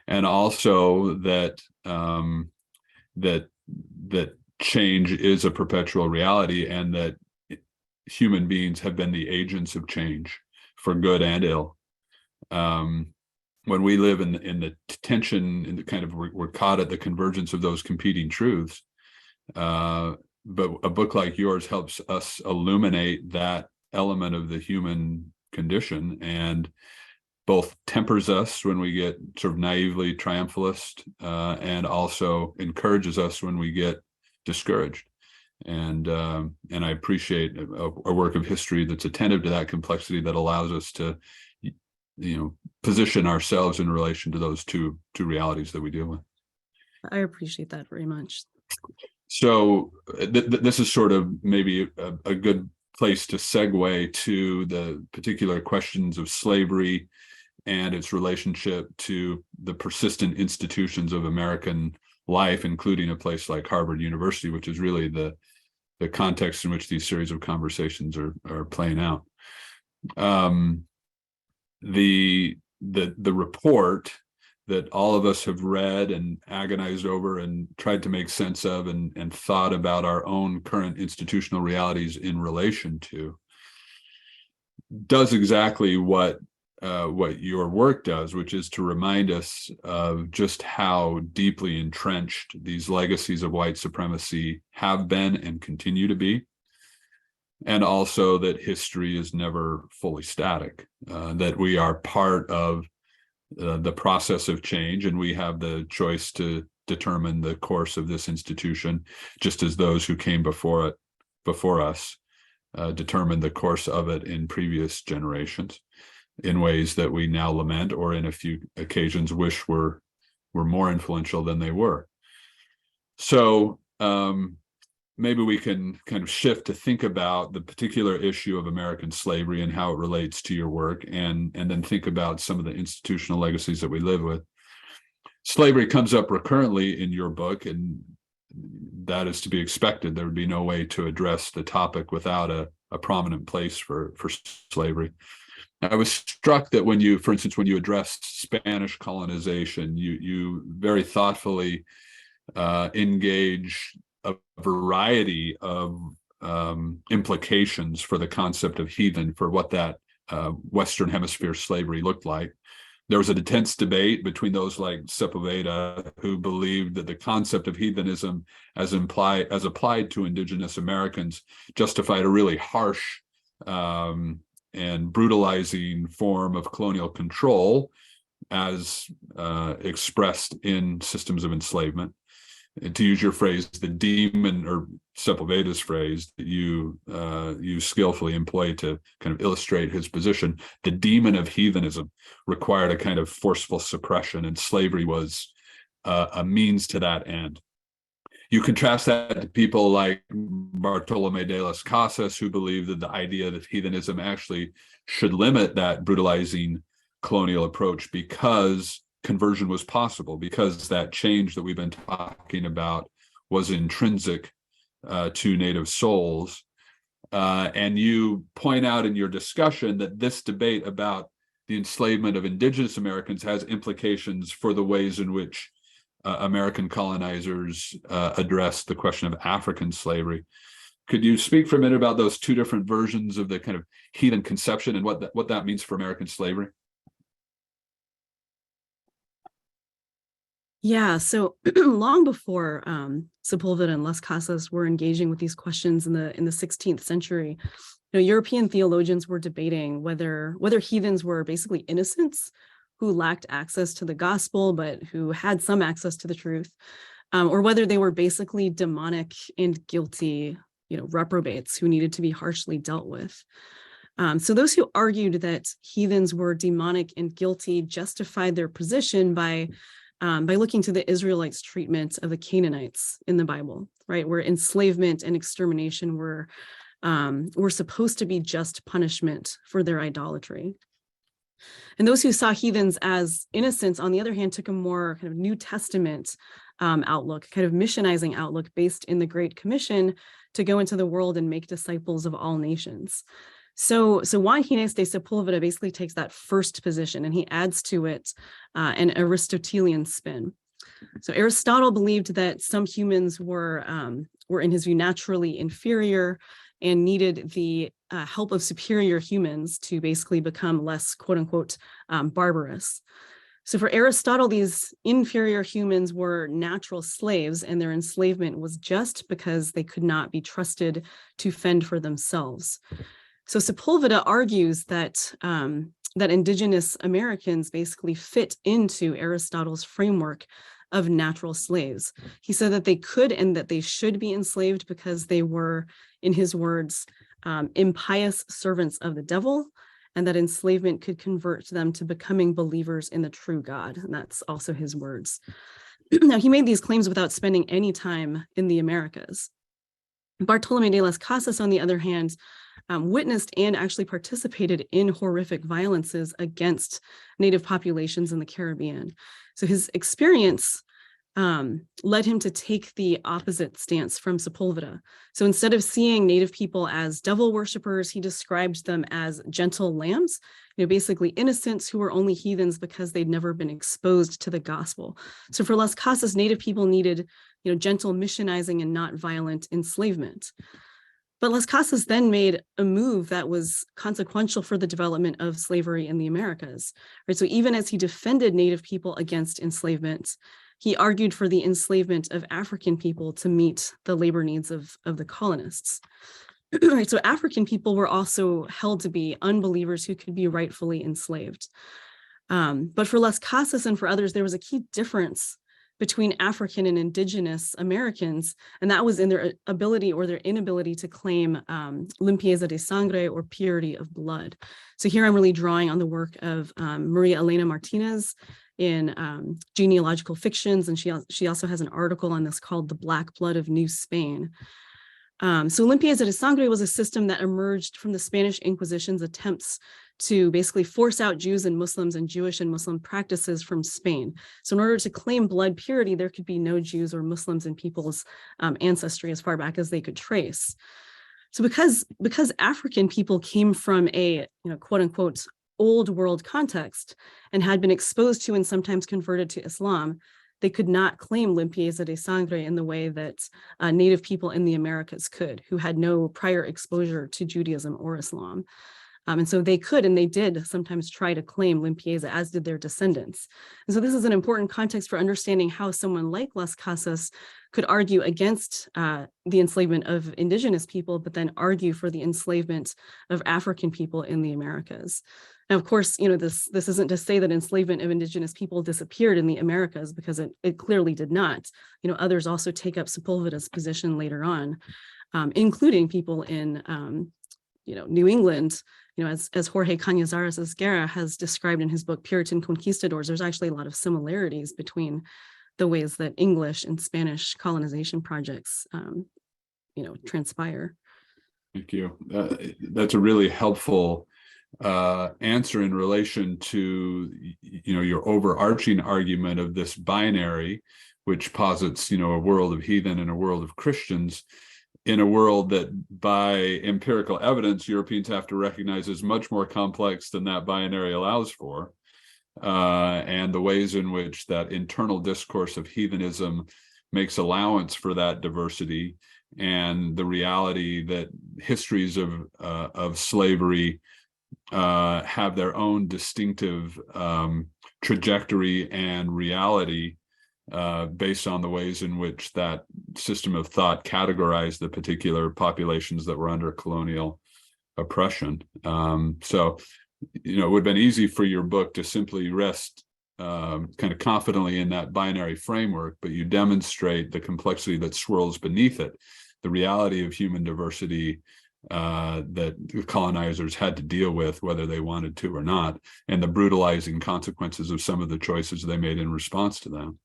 and also that that change is a perpetual reality, and that human beings have been the agents of change for good and ill. When we live in the tension, in the kind of, we're caught at the convergence of those competing truths, but a book like yours helps us illuminate that element of the human condition, and both tempers us when we get sort of naively triumphalist, and also encourages us when we get discouraged. And I appreciate a work of history that's attentive to that complexity, that allows us to, position ourselves in relation to those two realities that we deal with. I appreciate that very much. So this is sort of maybe a good place to segue to the particular questions of slavery and its relationship to the persistent institutions of American life, including a place like Harvard University, which is really the context in which these series of conversations are playing out. The report that all of us have read and agonized over and tried to make sense of and thought about our own current institutional realities in relation to, does exactly what your work does, which is to remind us of just how deeply entrenched these legacies of white supremacy have been and continue to be. And also that history is never fully static, that we are part of the process of change, and we have the choice to determine the course of this institution, just as those who came before us determined the course of it in previous generations, in ways that we now lament, or in a few occasions wish were more influential than they were. So maybe we can kind of shift to think about the particular issue of American slavery and how it relates to your work, and then think about some of the institutional legacies that we live with. Slavery comes up recurrently in your book, and that is to be expected. There would be no way to address the topic without a prominent place for slavery. I was struck that when you, for instance, when you addressed Spanish colonization, you very thoughtfully engage a variety of implications for the concept of heathen, for what that Western Hemisphere slavery looked like. There was an intense debate between those like Sepulveda, who believed that the concept of heathenism as applied to indigenous Americans justified a really harsh and brutalizing form of colonial control as expressed in systems of enslavement. And to use your phrase, the demon, or Sepulveda's phrase that you skillfully employ to kind of illustrate his position, the demon of heathenism required a kind of forceful suppression, and slavery was a means to that end. You contrast that to people like Bartolomé de las Casas, who believed that the idea that heathenism actually should limit that brutalizing colonial approach because conversion was possible, because that change that we've been talking about was intrinsic to native souls. And you point out in your discussion that this debate about the enslavement of indigenous Americans has implications for the ways in which American colonizers addressed the question of African slavery. Could you speak for a minute about those two different versions of the kind of heathen conception and what that means for American slavery? Yeah, so long before Sepulveda and Las Casas were engaging with these questions in the 16th century, European theologians were debating whether heathens were basically innocents who lacked access to the gospel, but who had some access to the truth, or whether they were basically demonic and guilty, reprobates who needed to be harshly dealt with. So those who argued that heathens were demonic and guilty justified their position by looking to the Israelites' treatment of the Canaanites in the Bible, right, where enslavement and extermination were supposed to be just punishment for their idolatry. And those who saw heathens as innocents, on the other hand, took a more kind of New Testament outlook, kind of missionizing outlook based in the Great Commission to go into the world and make disciples of all nations. So Juan Ginés de Sepúlveda basically takes that first position and he adds to it an Aristotelian spin. So Aristotle believed that some humans were in his view naturally inferior and needed the help of superior humans to basically become less, quote unquote, barbarous. So for Aristotle, these inferior humans were natural slaves, and their enslavement was just because they could not be trusted to fend for themselves. So Sepulveda argues that that indigenous Americans basically fit into Aristotle's framework of natural slaves. He said that they could and that they should be enslaved because they were, in his words, impious servants of the devil, and that enslavement could convert them to becoming believers in the true God. And that's also his words. Now, he made these claims without spending any time in the Americas. Bartolomé de las Casas, on the other hand, witnessed and actually participated in horrific violences against Native populations in the Caribbean. So his experience led him to take the opposite stance from Sepulveda. So instead of seeing Native people as devil worshippers, he described them as gentle lambs, basically innocents who were only heathens because they'd never been exposed to the gospel. So for Las Casas, Native people needed, gentle missionizing and not violent enslavement. But Las Casas then made a move that was consequential for the development of slavery in the Americas. Right? So even as he defended Native people against enslavement, he argued for the enslavement of African people to meet the labor needs of the colonists. Right, so African people were also held to be unbelievers who could be rightfully enslaved. But for Las Casas and for others, there was a key difference between African and indigenous Americans, and that was in their ability or their inability to claim limpieza de sangre, or purity of blood. So here I'm really drawing on the work of Maria Elena Martinez in Genealogical Fictions, and she also has an article on this called The Black Blood of New Spain. So limpieza de sangre was a system that emerged from the Spanish Inquisition's attempts to basically force out Jews and Muslims and Jewish and Muslim practices from Spain. So in order to claim blood purity, there could be no Jews or Muslims in people's ancestry as far back as they could trace. So because African people came from a quote unquote old world context and had been exposed to and sometimes converted to Islam, they could not claim limpieza de sangre in the way that Native people in the Americas could, who had no prior exposure to Judaism or Islam. And so they could, and they did sometimes try to claim limpieza, as did their descendants. And so this is an important context for understanding how someone like Las Casas could argue against the enslavement of indigenous people, but then argue for the enslavement of African people in the Americas. Now, of course, this isn't to say that enslavement of indigenous people disappeared in the Americas, because it clearly did not. Others also take up Sepulveda's position later on, including people in New England. As Jorge Cañizares Esguerra has described in his book Puritan Conquistadors, there's actually a lot of similarities between the ways that English and Spanish colonization projects transpire. Thank you. That's a really helpful answer in relation to your overarching argument of this binary, which posits a world of heathen and a world of Christians, in a world that by empirical evidence Europeans have to recognize is much more complex than that binary allows for, and the ways in which that internal discourse of heathenism makes allowance for that diversity, and the reality that histories of slavery have their own distinctive trajectory and reality based on the ways in which that system of thought categorized the particular populations that were under colonial oppression. So, it would have been easy for your book to simply rest kind of confidently in that binary framework, but you demonstrate the complexity that swirls beneath it, the reality of human diversity that the colonizers had to deal with, whether they wanted to or not, and the brutalizing consequences of some of the choices they made in response to them.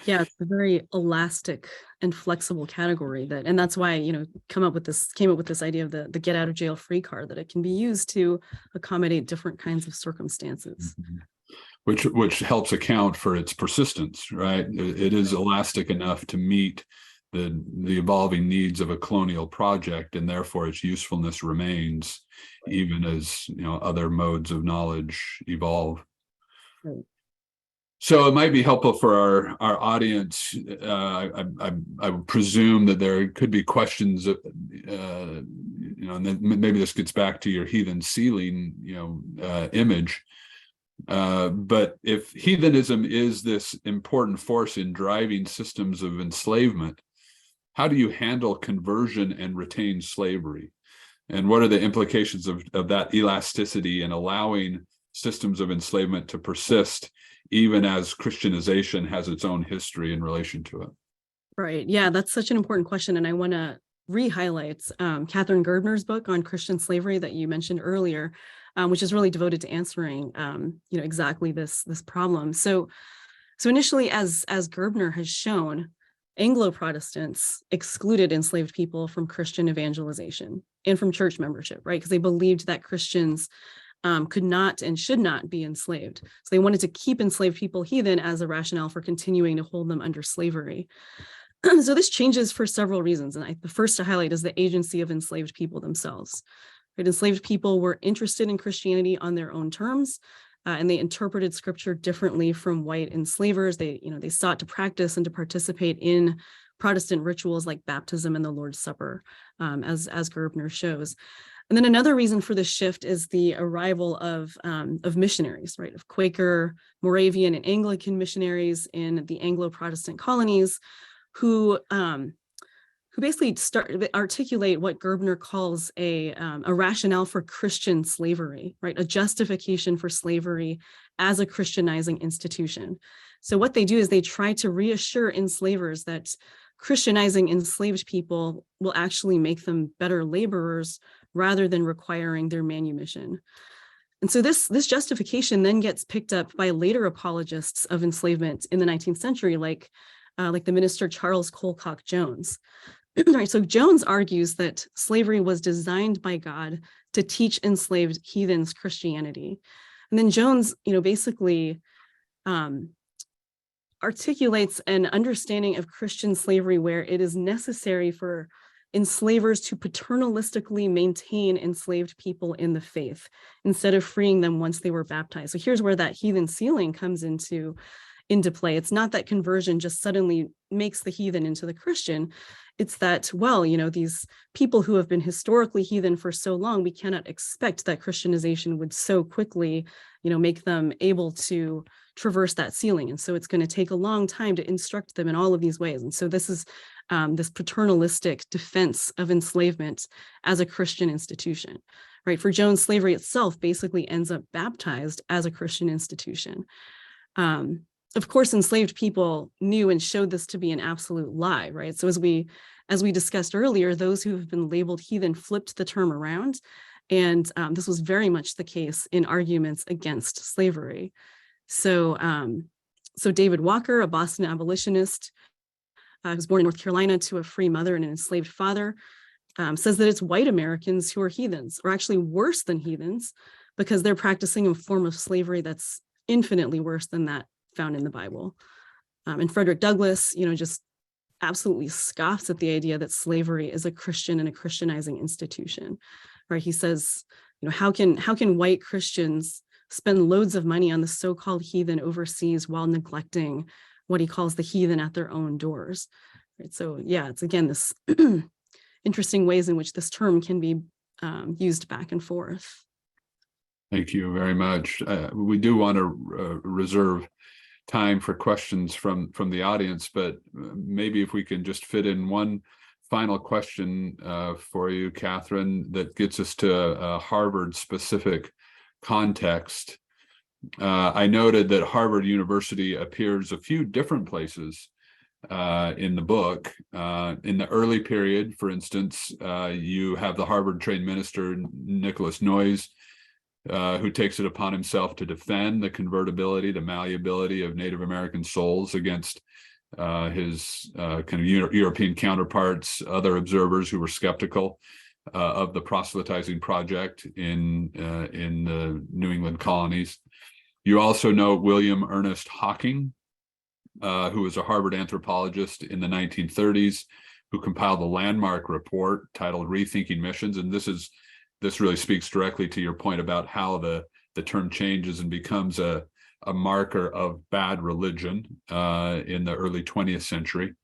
Yeah, it's a very elastic and flexible category and that's why, came up with this idea of the get out of jail free card, that it can be used to accommodate different kinds of circumstances. Mm-hmm. Which helps account for its persistence, right? It is elastic enough to meet the evolving needs of a colonial project, and therefore its usefulness remains, even as other modes of knowledge evolve. Right. So it might be helpful for our audience. I would presume that there could be questions, and then maybe this gets back to your heathen ceiling, image. But if heathenism is this important force in driving systems of enslavement, how do you handle conversion and retain slavery? And what are the implications of that elasticity and allowing systems of enslavement to persist, even as Christianization has its own history in relation to it? Right. Yeah, that's such an important question. And I want to re-highlight Kathryn Gerbner's book on Christian slavery that you mentioned earlier, which is really devoted to answering exactly this problem. So initially, as Gerbner has shown, Anglo-Protestants excluded enslaved people from Christian evangelization and from church membership, right? Because they believed that Christians could not and should not be enslaved. So they wanted to keep enslaved people heathen as a rationale for continuing to hold them under slavery. So this changes for several reasons. And the first to highlight is the agency of enslaved people themselves. Right? Enslaved people were interested in Christianity on their own terms, and they interpreted scripture differently from white enslavers. They sought to practice and to participate in Protestant rituals like baptism and the Lord's Supper, as Gerbner shows. And then another reason for this shift is the arrival of missionaries, right? Of Quaker, Moravian, and Anglican missionaries in the Anglo-Protestant colonies, who basically articulate what Gerbner calls a rationale for Christian slavery, right? A justification for slavery as a Christianizing institution. So what they do is they try to reassure enslavers that Christianizing enslaved people will actually make them better laborers rather than requiring their manumission. And so this justification then gets picked up by later apologists of enslavement in the 19th century, like the minister Charles Colcock Jones. Right, so Jones argues that slavery was designed by God to teach enslaved heathens Christianity. And then Jones, basically articulates an understanding of Christian slavery where it is necessary for enslavers to paternalistically maintain enslaved people in the faith instead of freeing them once they were baptized. So here's where that heathen sealing comes into play. It's not that conversion just suddenly makes the heathen into the Christian. It's that, these people who have been historically heathen for so long, we cannot expect that Christianization would so quickly, make them able to traverse that ceiling. And so it's going to take a long time to instruct them in all of these ways. And so this is this paternalistic defense of enslavement as a Christian institution, right? For Jones, slavery itself basically ends up baptized as a Christian institution. Of course, enslaved people knew and showed this to be an absolute lie, right? So as we discussed earlier, those who have been labeled heathen flipped the term around. And this was very much the case in arguments against slavery. So David Walker, a Boston abolitionist, who was born in North Carolina to a free mother and an enslaved father, says that it's white Americans who are heathens, or actually worse than heathens, because they're practicing a form of slavery that's infinitely worse than that found in the Bible. And Frederick Douglass, just absolutely scoffs at the idea that slavery is a Christian and a Christianizing institution, right? He says, how can white Christians spend loads of money on the so-called heathen overseas while neglecting what he calls the heathen at their own doors, right? So yeah, it's again this interesting ways in which this term can be used back and forth. Thank you very much. We do want to reserve time for questions from the audience, but maybe if we can just fit in one final question for you, Kathryn, that gets us to a Harvard-specific context. I noted that Harvard University appears a few different places in the book. In the early period, for instance, you have the Harvard-trained minister, Nicholas Noyes, who takes it upon himself to defend the convertibility, the malleability of Native American souls against his kind of European counterparts, other observers who were skeptical of the proselytizing project in the New England colonies. You also know William Ernest Hocking, who was a Harvard anthropologist in the 1930s, who compiled a landmark report titled Rethinking Missions. And this really speaks directly to your point about how the term changes and becomes a marker of bad religion in the early 20th century.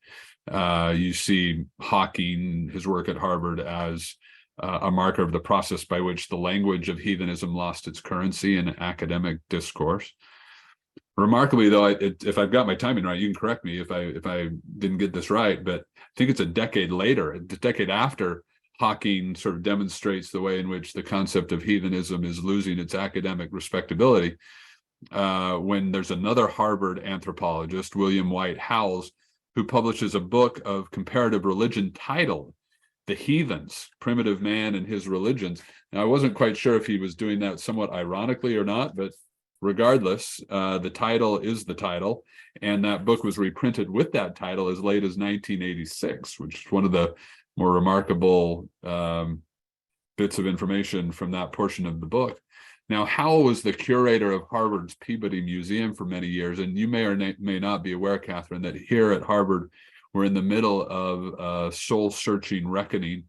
You see Hocking, his work at Harvard, as a marker of the process by which the language of heathenism lost its currency in academic discourse. Remarkably, though, if I've got my timing right, you can correct me if I didn't get this right, but I think it's a decade later, the decade after, Hawking sort of demonstrates the way in which the concept of heathenism is losing its academic respectability, when there's another Harvard anthropologist, William White Howells, who publishes a book of comparative religion titled The Heathens, Primitive Man and His Religions. Now, I wasn't quite sure if he was doing that somewhat ironically or not, but regardless, the title is the title, and that book was reprinted with that title as late as 1986, which is one of the more remarkable bits of information from that portion of the book. Now, Howell was the curator of Harvard's Peabody Museum for many years, and you may or may not be aware, Kathryn, that here at Harvard, we're in the middle of a soul-searching reckoning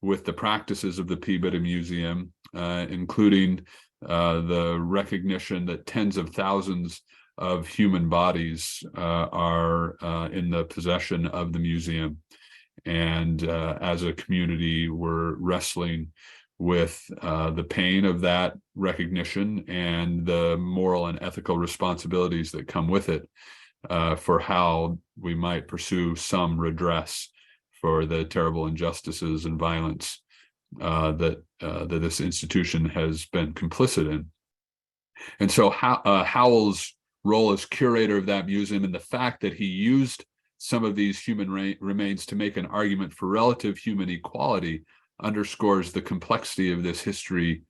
with the practices of the Peabody Museum, including the recognition that tens of thousands of human bodies are in the possession of the museum. And as a community, we're wrestling with the pain of that recognition and the moral and ethical responsibilities that come with it, for how we might pursue some redress for the terrible injustices and violence that this institution has been complicit in. And so Howell's role as curator of that museum, and the fact that he used some of these human remains to make an argument for relative human equality, underscores the complexity of this history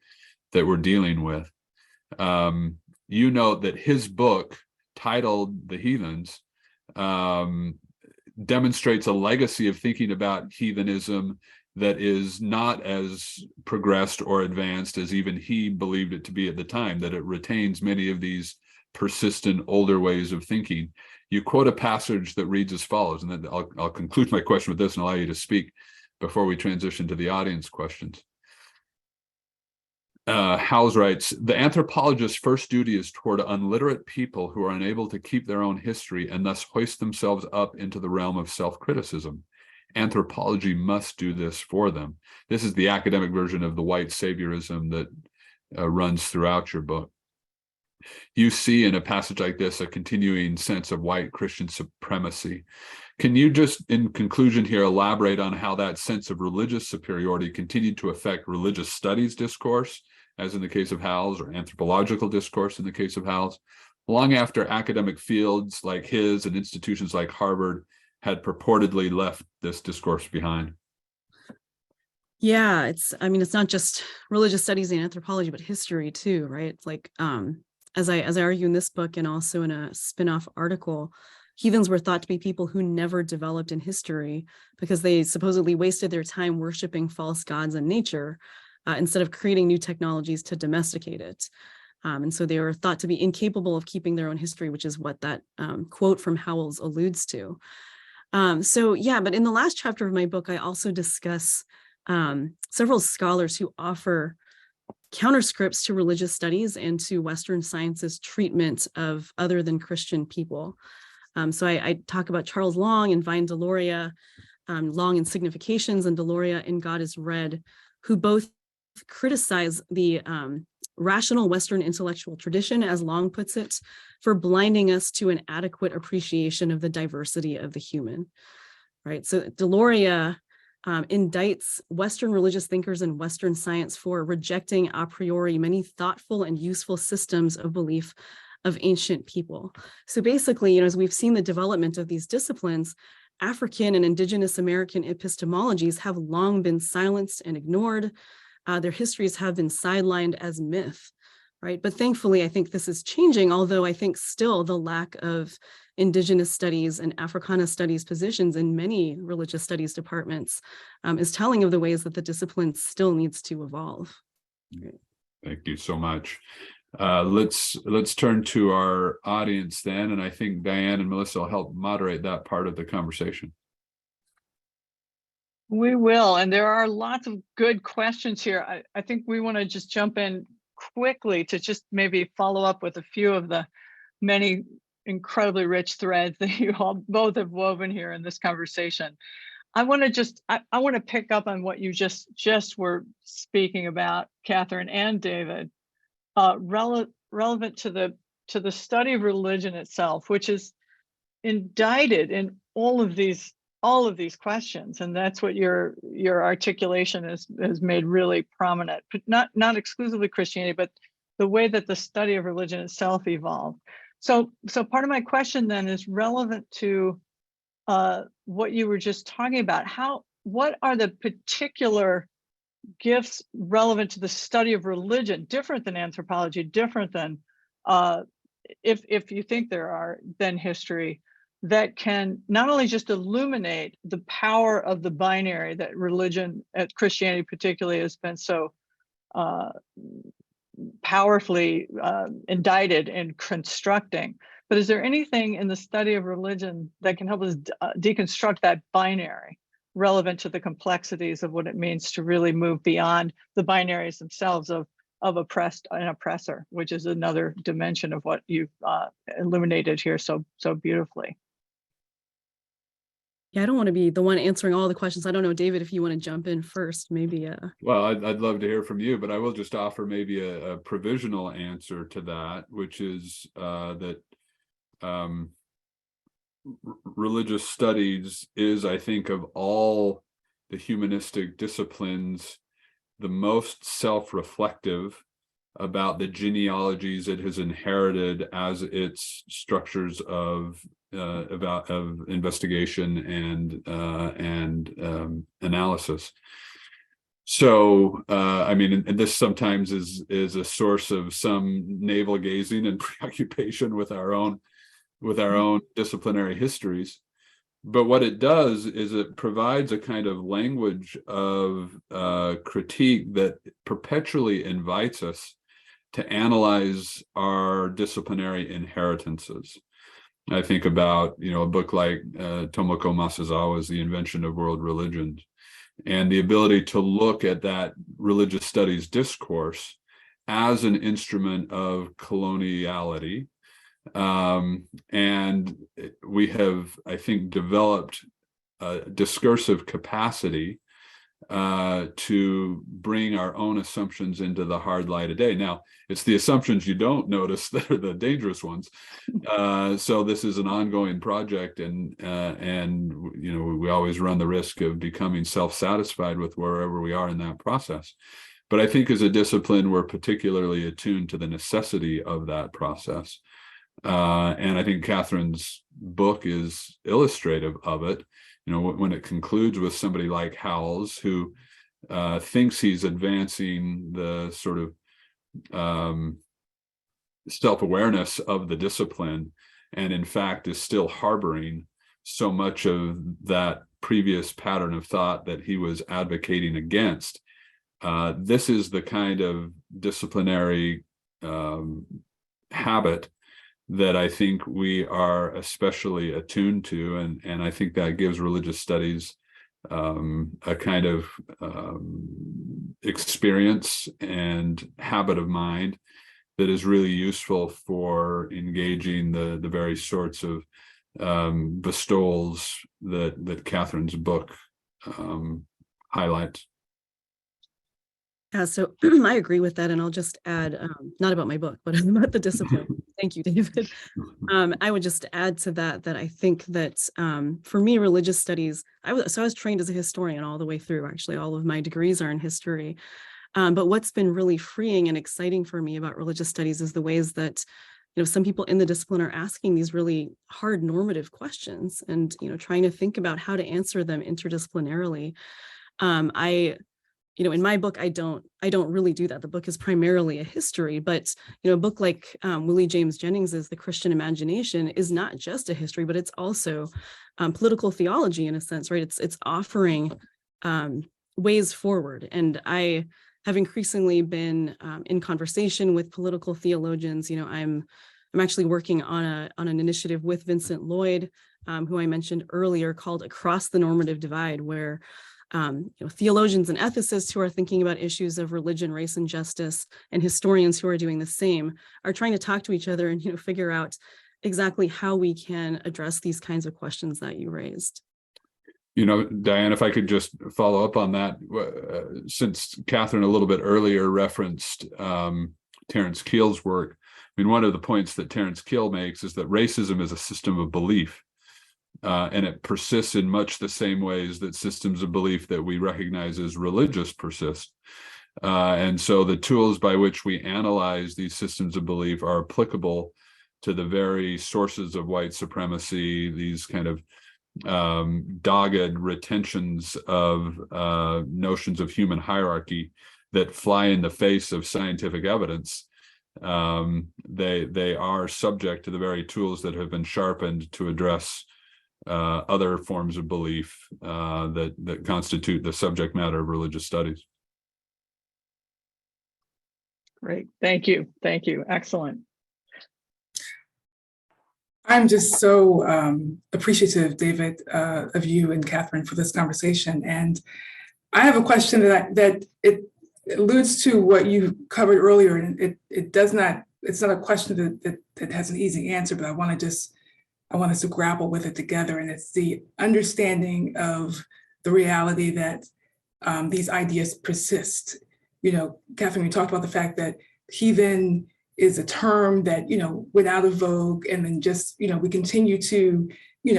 that we're dealing with. You note that his book, titled The Heathens, demonstrates a legacy of thinking about heathenism that is not as progressed or advanced as even he believed it to be at the time, that it retains many of these persistent older ways of thinking. You quote a passage that reads as follows, and then I'll conclude my question with this and allow you to speak before we transition to the audience questions. Howells writes, "The anthropologist's first duty is toward unliterate people who are unable to keep their own history and thus hoist themselves up into the realm of self-criticism. Anthropology must do this for them." This is the academic version of the white saviorism that runs throughout your book. You see in a passage like this a continuing sense of white Christian supremacy. Can you just, in conclusion here, elaborate on how that sense of religious superiority continued to affect religious studies discourse, as in the case of Howells, or anthropological discourse in the case of Howells, long after academic fields like his and institutions like Harvard had purportedly left this discourse behind? Yeah, it's not just religious studies and anthropology, but history too, right? It's like, as I argue in this book and also in a spin-off article, heathens were thought to be people who never developed in history because they supposedly wasted their time worshiping false gods and nature instead of creating new technologies to domesticate it. And so they were thought to be incapable of keeping their own history, which is what that quote from Howells alludes to. But in the last chapter of my book, I also discuss several scholars who offer counterscripts to religious studies and to Western science's treatment of other than Christian people. So I talk about Charles Long and Vine Deloria, Long in Significations and Deloria in God is Red, who both criticize the rational Western intellectual tradition, as Long puts it, for blinding us to an adequate appreciation of the diversity of the human, right? So Deloria indicts Western religious thinkers and Western science for rejecting a priori many thoughtful and useful systems of belief of ancient people. So basically, as we've seen the development of these disciplines, African and Indigenous American epistemologies have long been silenced and ignored. Their histories have been sidelined as myth, right? But thankfully, I think this is changing, although I think still the lack of Indigenous studies and Africana studies positions in many religious studies departments is telling of the ways that the discipline still needs to evolve. Thank you so much. Let's turn to our audience then, and I think Diane and Melissa will help moderate that part of the conversation. We will, and there are lots of good questions here. I think we want to just jump in quickly to just maybe follow up with a few of the many incredibly rich threads that you all both have woven here in this conversation. I want to just, I want to pick up on what you just were speaking about, Kathryn and David, relevant to the study of religion itself, which is indicted in all of these questions, and that's what your articulation has made really prominent. But not exclusively Christianity, but the way that the study of religion itself evolved. So part of my question then is relevant to what you were just talking about. What are the particular gifts relevant to the study of religion, different than anthropology, different than if you think there are, than history, that can not only just illuminate the power of the binary that religion, Christianity particularly, has been so powerfully indicted in constructing, but is there anything in the study of religion that can help us deconstruct that binary relevant to the complexities of what it means to really move beyond the binaries themselves of oppressed and oppressor, which is another dimension of what you've illuminated here so beautifully? Yeah, I don't want to be the one answering all the questions. I don't know, David, if you want to jump in first, maybe. Well, I'd love to hear from you, but I will just offer maybe a provisional answer to that, which is that religious studies is, I think, of all the humanistic disciplines, the most self-reflective about the genealogies it has inherited as its structures of investigation and analysis. So, I mean, and this sometimes is a source of some navel gazing and preoccupation with our own disciplinary histories. But what it does is it provides a kind of language of critique that perpetually invites us to analyze our disciplinary inheritances. I think about, a book like Tomoko Masazawa's The Invention of World Religions, and the ability to look at that religious studies discourse as an instrument of coloniality. And we have, I think, developed a discursive capacity to bring our own assumptions into the hard light of day. Now, it's the assumptions you don't notice that are the dangerous ones. So this is an ongoing project, and we always run the risk of becoming self-satisfied with wherever we are in that process. But I think as a discipline, we're particularly attuned to the necessity of that process. And I think Kathryn's book is illustrative of it. When it concludes with somebody like Howells, who thinks he's advancing the sort of self-awareness of the discipline, and in fact is still harboring so much of that previous pattern of thought that he was advocating against. This is the kind of disciplinary habit that I think we are especially attuned to, and I think that gives religious studies a kind of experience and habit of mind that is really useful for engaging the very sorts of bestowals that Kathryn's book highlights. Yeah, so I agree with that, and I'll just add, not about my book, but about the discipline. Thank you, David. I would just add to that I think that for me, religious studies, I was trained as a historian all the way through. Actually, all of my degrees are in history. But what's been really freeing and exciting for me about religious studies is the ways that some people in the discipline are asking these really hard normative questions, and trying to think about how to answer them interdisciplinarily. In my book, I don't really do that. The book is primarily a history, but a book like Willie James Jennings's The Christian Imagination is not just a history, but it's also political theology in a sense, right? It's offering ways forward. And I have increasingly been in conversation with political theologians. I'm actually working on an initiative with Vincent Lloyd, who I mentioned earlier, called Across the Normative Divide, where theologians and ethicists who are thinking about issues of religion, race, and justice, and historians who are doing the same, are trying to talk to each other and figure out exactly how we can address these kinds of questions that you raised. Diane, if I could just follow up on that, since Kathryn a little bit earlier referenced Terence Keel's work. I mean, one of the points that Terence Keel makes is that racism is a system of belief, and it persists in much the same ways that systems of belief that we recognize as religious persist. And so the tools by which we analyze these systems of belief are applicable to the very sources of white supremacy, these kind of dogged retentions of notions of human hierarchy that fly in the face of scientific evidence. They are subject to the very tools that have been sharpened to address other forms of belief that constitute the subject matter of religious studies. Great, thank you, excellent. I'm just so appreciative, David, of you and Kathryn for this conversation. And I have a question that it alludes to what you covered earlier, and it's not a question that has an easy answer, but I want us to grapple with it together. And it's the understanding of the reality that these ideas persist. Kathryn, you talked about the fact that heathen is a term that, went out of vogue, and then just, we continue to, they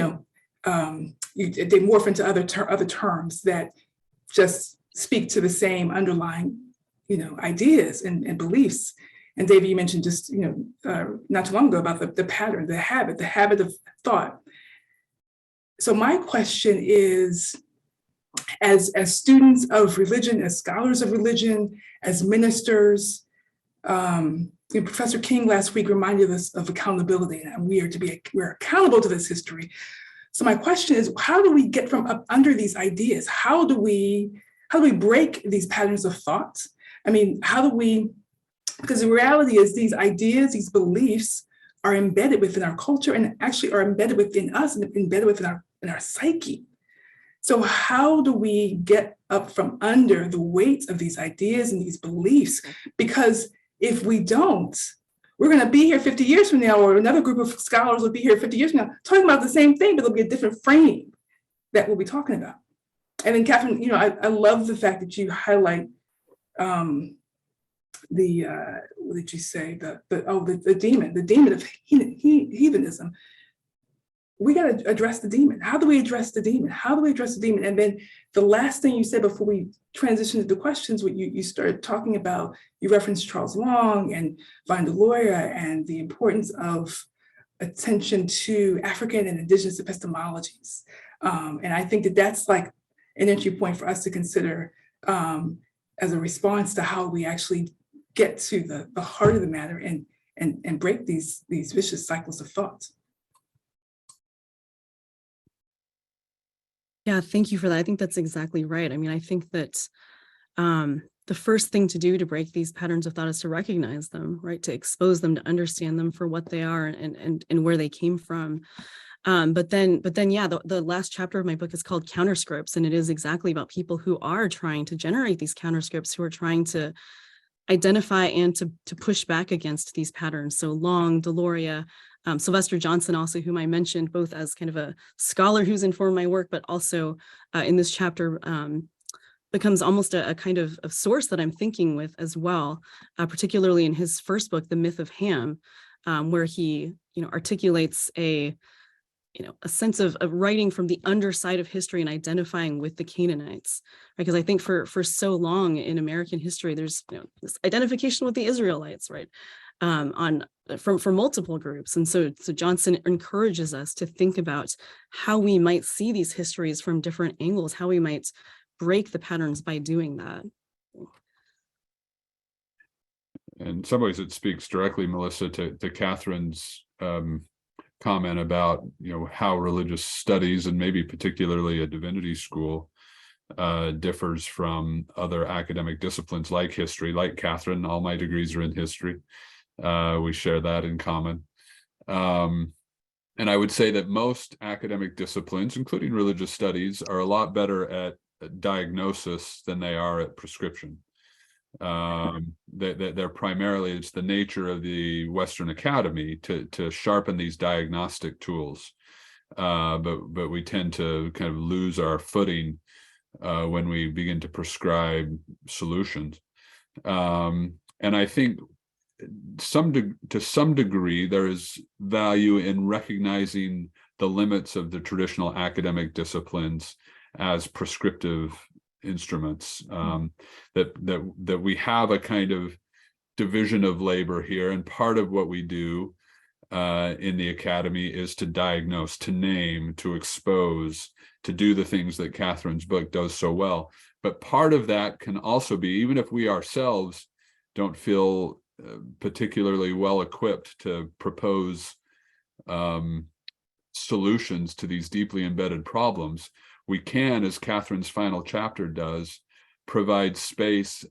morph into other terms that just speak to the same underlying, ideas and beliefs. And David, you mentioned just, not too long ago about the pattern, the habit of thought. So my question is, as students of religion, as scholars of religion, as ministers, Professor King last week reminded us of accountability, and we're accountable to this history. So my question is, how do we get from up under these ideas? How do we break these patterns of thought? I mean, because the reality is these ideas, these beliefs are embedded within our culture and actually are embedded within us and embedded within our psyche. So how do we get up from under the weight of these ideas and these beliefs? Because if we don't, we're going to be here 50 years from now, or another group of scholars will be here 50 years from now, talking about the same thing, but it'll be a different frame that we'll be talking about. And then, Kathryn, I love the fact that you highlight what did you say? The demon of heathenism. We got to address the demon. How do we address the demon? And then the last thing you said before we transition to the questions, what you started talking about, you referenced Charles Long and Vine Deloria and the importance of attention to African and indigenous epistemologies. And I think that's like an entry point for us to consider as a response to how we actually get to the heart of the matter and break these vicious cycles of thought. Yeah, thank you for that. I think that's exactly right. I mean, I think that the first thing to do to break these patterns of thought is to recognize them, right? To expose them, to understand them for what they are and where they came from. But then, yeah, the last chapter of my book is called Counterscripts, and it is exactly about people who are trying to generate these counterscripts, who are trying to identify and to push back against these patterns. So Long, Deloria, Sylvester Johnson, also, whom I mentioned both as kind of a scholar who's informed my work, but also in this chapter becomes almost a kind of source that I'm thinking with as well, particularly in his first book, The Myth of Ham, where he articulates a sense of writing from the underside of history and identifying with the Canaanites, right? Because I think for so long in American history, there's this identification with the Israelites, right? From multiple groups. And so Johnson encourages us to think about how we might see these histories from different angles, how we might break the patterns by doing that. In some ways, it speaks directly, Melissa, to Kathryn's comment about how religious studies, and maybe particularly a divinity school, differs from other academic disciplines like history. Like Kathryn, all my degrees are in history. We share that in common. And I would say that most academic disciplines, including religious studies, are a lot better at diagnosis than they are at prescription. They're primarily, it's the nature of the Western academy to sharpen these diagnostic tools. but we tend to kind of lose our footing when we begin to prescribe solutions. And I think to some degree, there is value in recognizing the limits of the traditional academic disciplines as prescriptive instruments. That we have a kind of division of labor here, and part of what we do in the academy is to diagnose, to name, to expose, to do the things that Kathryn's book does so well. But part of that can also be, even if we ourselves don't feel particularly well equipped to propose solutions to these deeply embedded problems, we can, as Kathryn's final chapter does, provide space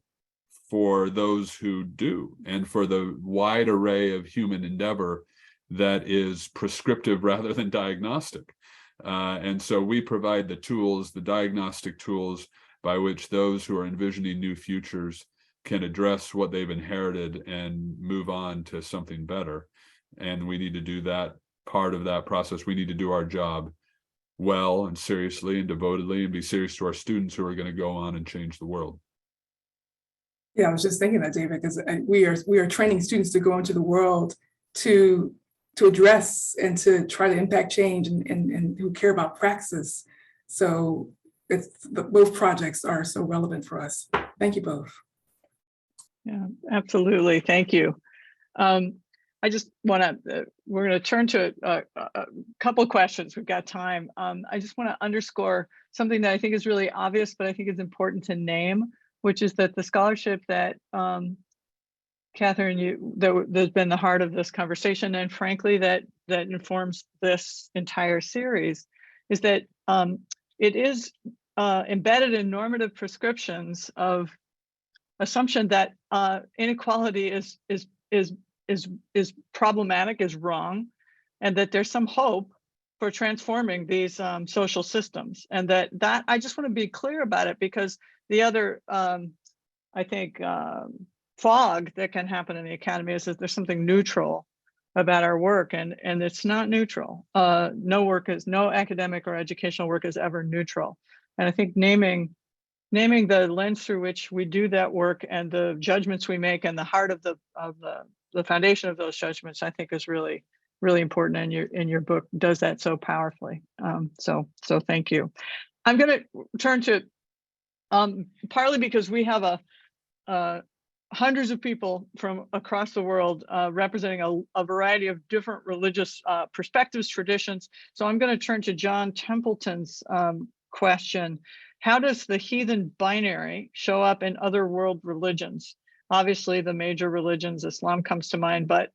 for those who do, and for the wide array of human endeavor that is prescriptive rather than diagnostic. And so we provide the tools, the diagnostic tools, by which those who are envisioning new futures can address what they've inherited and move on to something better. And we need to do that part of that process. We need to do our job well and seriously and devotedly, and be serious to our students who are going to go on and change the world. Yeah, I was just thinking that, David, because we are training students to go into the world to address and to try to impact change, and who care about praxis. So both projects are so relevant for us. Thank you both. Yeah, absolutely. Thank you. I just want to, we're going to turn to a couple of questions. We've got time. I just want to underscore something that I think is really obvious, but I think is important to name, which is that the scholarship that Kathryn, that's been the heart of this conversation, and frankly, that informs this entire series, is that it is embedded in normative prescriptions of assumption that inequality is problematic, is wrong, and that there's some hope for transforming these social systems. And that I just want to be clear about it, because the other, I think, fog that can happen in the academy is that there's something neutral about our work, and it's not neutral. No academic or educational work is ever neutral. And I think naming the lens through which we do that work, and the judgments we make, and the heart of the foundation of those judgments, I think is really, really important. And your book does that so powerfully. So thank you. I'm going to turn to partly because we have hundreds of people from across the world representing a variety of different religious perspectives, traditions. So I'm going to turn to John Templeton's question. How does the heathen binary show up in other world religions? Obviously, the major religions, Islam comes to mind, but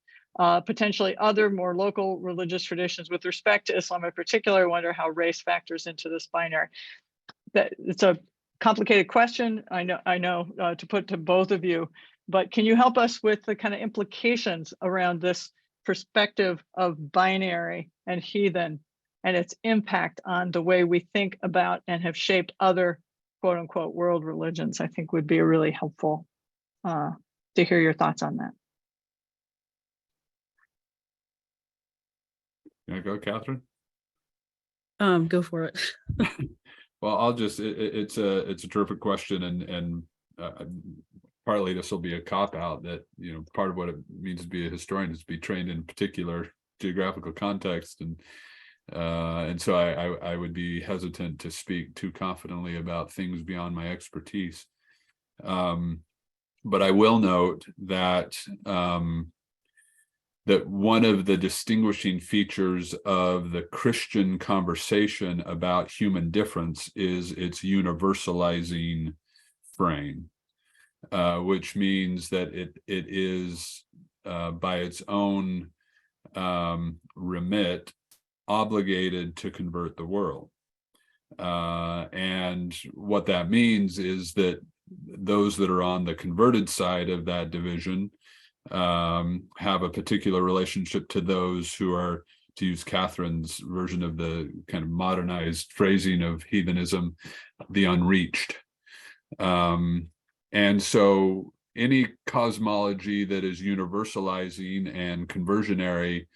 potentially other more local religious traditions. With respect to Islam in particular, I wonder how race factors into this binary. It's a complicated question, I know, to put to both of you, but can you help us with the kind of implications around this perspective of binary and heathen, and its impact on the way we think about and have shaped other quote unquote world religions? I think would be really helpful to hear your thoughts on that. You want to go, Kathryn? Go for it. Well, I'll just, it's a terrific question, and partly this will be a cop-out that, part of what it means to be a historian is to be trained in a particular geographical context, and so I would be hesitant to speak too confidently about things beyond my expertise. But I will note that that one of the distinguishing features of the Christian conversation about human difference is its universalizing frame, which means that it is by its own remit obligated to convert the world. And what that means is that those that are on the converted side of that division have a particular relationship to those who are, to use Kathryn's version of the kind of modernized phrasing of heathenism, the unreached. And so any cosmology that is universalizing and conversionary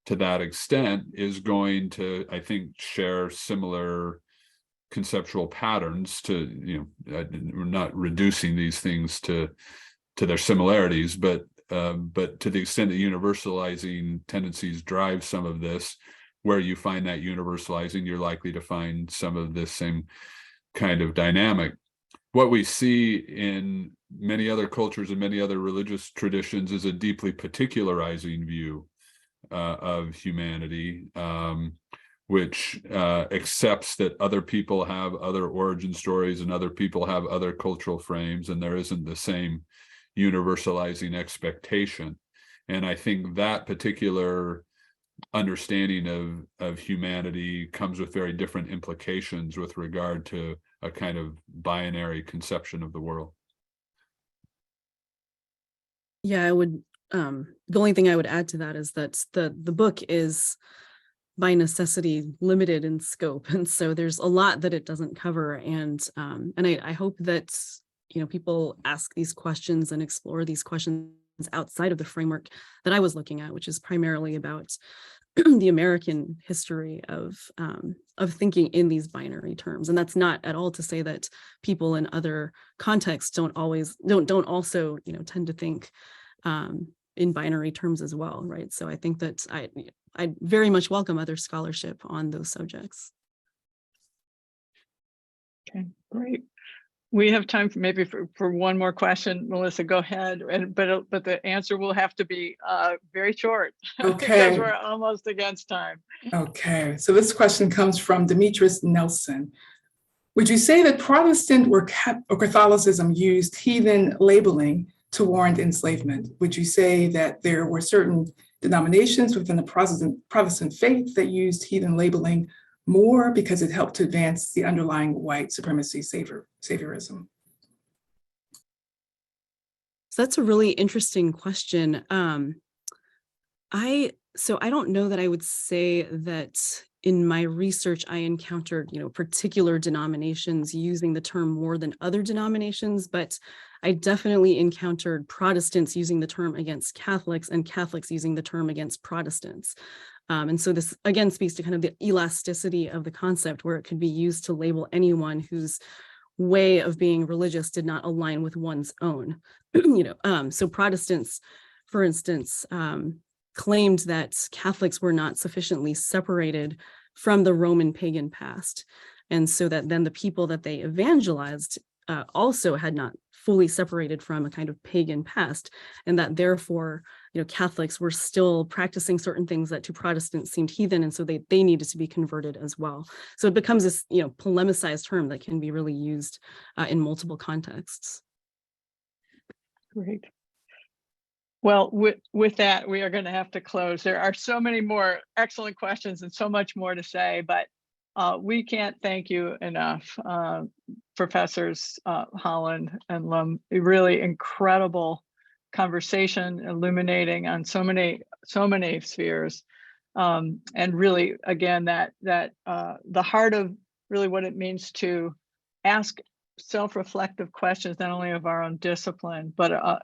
to that extent is going to, I think, share similar conceptual patterns to, we're not reducing these things to their similarities, but to the extent that universalizing tendencies drive some of this, where you find that universalizing, you're likely to find some of this same kind of dynamic. What we see in many other cultures and many other religious traditions is a deeply particularizing view of humanity, which accepts that other people have other origin stories and other people have other cultural frames, and there isn't the same universalizing expectation. And I think that particular understanding of humanity comes with very different implications with regard to a kind of binary conception of the world. Yeah, I would, the only thing I would add to that is that the book is by necessity limited in scope. And so there's a lot that it doesn't cover. And I hope that, people ask these questions and explore these questions outside of the framework that I was looking at, which is primarily about the American history of thinking in these binary terms. And that's not at all to say that people in other contexts don't also tend to think in binary terms as well, right? So I think that I very much welcome other scholarship on those subjects. Okay, great. We have time for maybe for one more question. Melissa, go ahead. But the answer will have to be very short. Okay. Because we're almost against time. Okay, so this question comes from Demetrius Nelson. Would you say that Protestant or Catholicism used heathen labeling to warrant enslavement? Would you say that there were certain denominations within the Protestant faith that used heathen labeling more because it helped to advance the underlying white supremacy saviorism? So that's a really interesting question. I don't know that I would say that in my research I encountered, particular denominations using the term more than other denominations, but I definitely encountered Protestants using the term against Catholics and Catholics using the term against Protestants. And so this again speaks to kind of the elasticity of the concept, where it could be used to label anyone whose way of being religious did not align with one's own. So Protestants, for instance, claimed that Catholics were not sufficiently separated from the Roman pagan past. And so that then the people that they evangelized also had not fully separated from a kind of pagan past, and that therefore, Catholics were still practicing certain things that to Protestants seemed heathen, and so they needed to be converted as well. So it becomes this, polemicized term that can be really used in multiple contexts. Great. Well, with that, we are going to have to close. There are so many more excellent questions and so much more to say, but we can't thank you enough, Professors Holland and Lum. A really incredible conversation, illuminating on so many spheres, and really, again, that the heart of really what it means to ask self-reflective questions, not only of our own discipline, but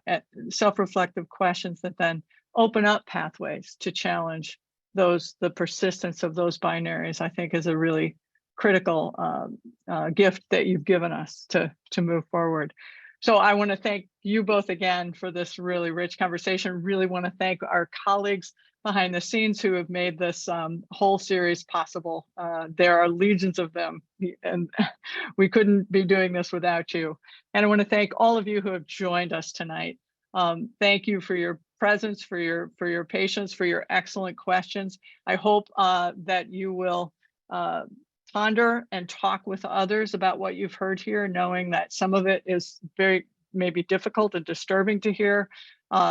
self-reflective questions that then open up pathways to challenge the persistence of those binaries, I think is a really critical gift that you've given us to move forward. So I want to thank you both again for this really rich conversation. Really want to thank our colleagues behind the scenes who have made this whole series possible. There are legions of them, and we couldn't be doing this without you. And I want to thank all of you who have joined us tonight. Thank you for your presence, for your patience, for your excellent questions. I hope that you will ponder and talk with others about what you've heard here, knowing that some of it is very maybe difficult and disturbing to hear,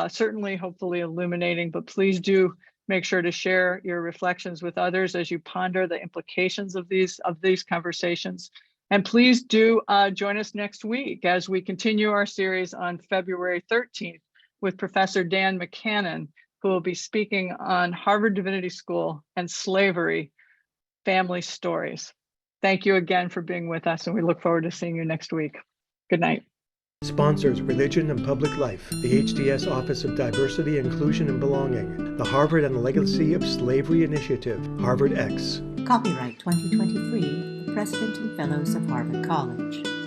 certainly hopefully illuminating, but please do make sure to share your reflections with others as you ponder the implications of these conversations. And please do join us next week as we continue our series on February 13th with Professor Dan McCannon, who will be speaking on Harvard Divinity School and slavery, family stories. Thank you again for being with us, and we look forward to seeing you next week. Good night. Sponsors Religion and Public Life, the HDS Office of Diversity, Inclusion, and Belonging, the Harvard and the Legacy of Slavery Initiative, Harvard X. Copyright 2023, the President and Fellows of Harvard College.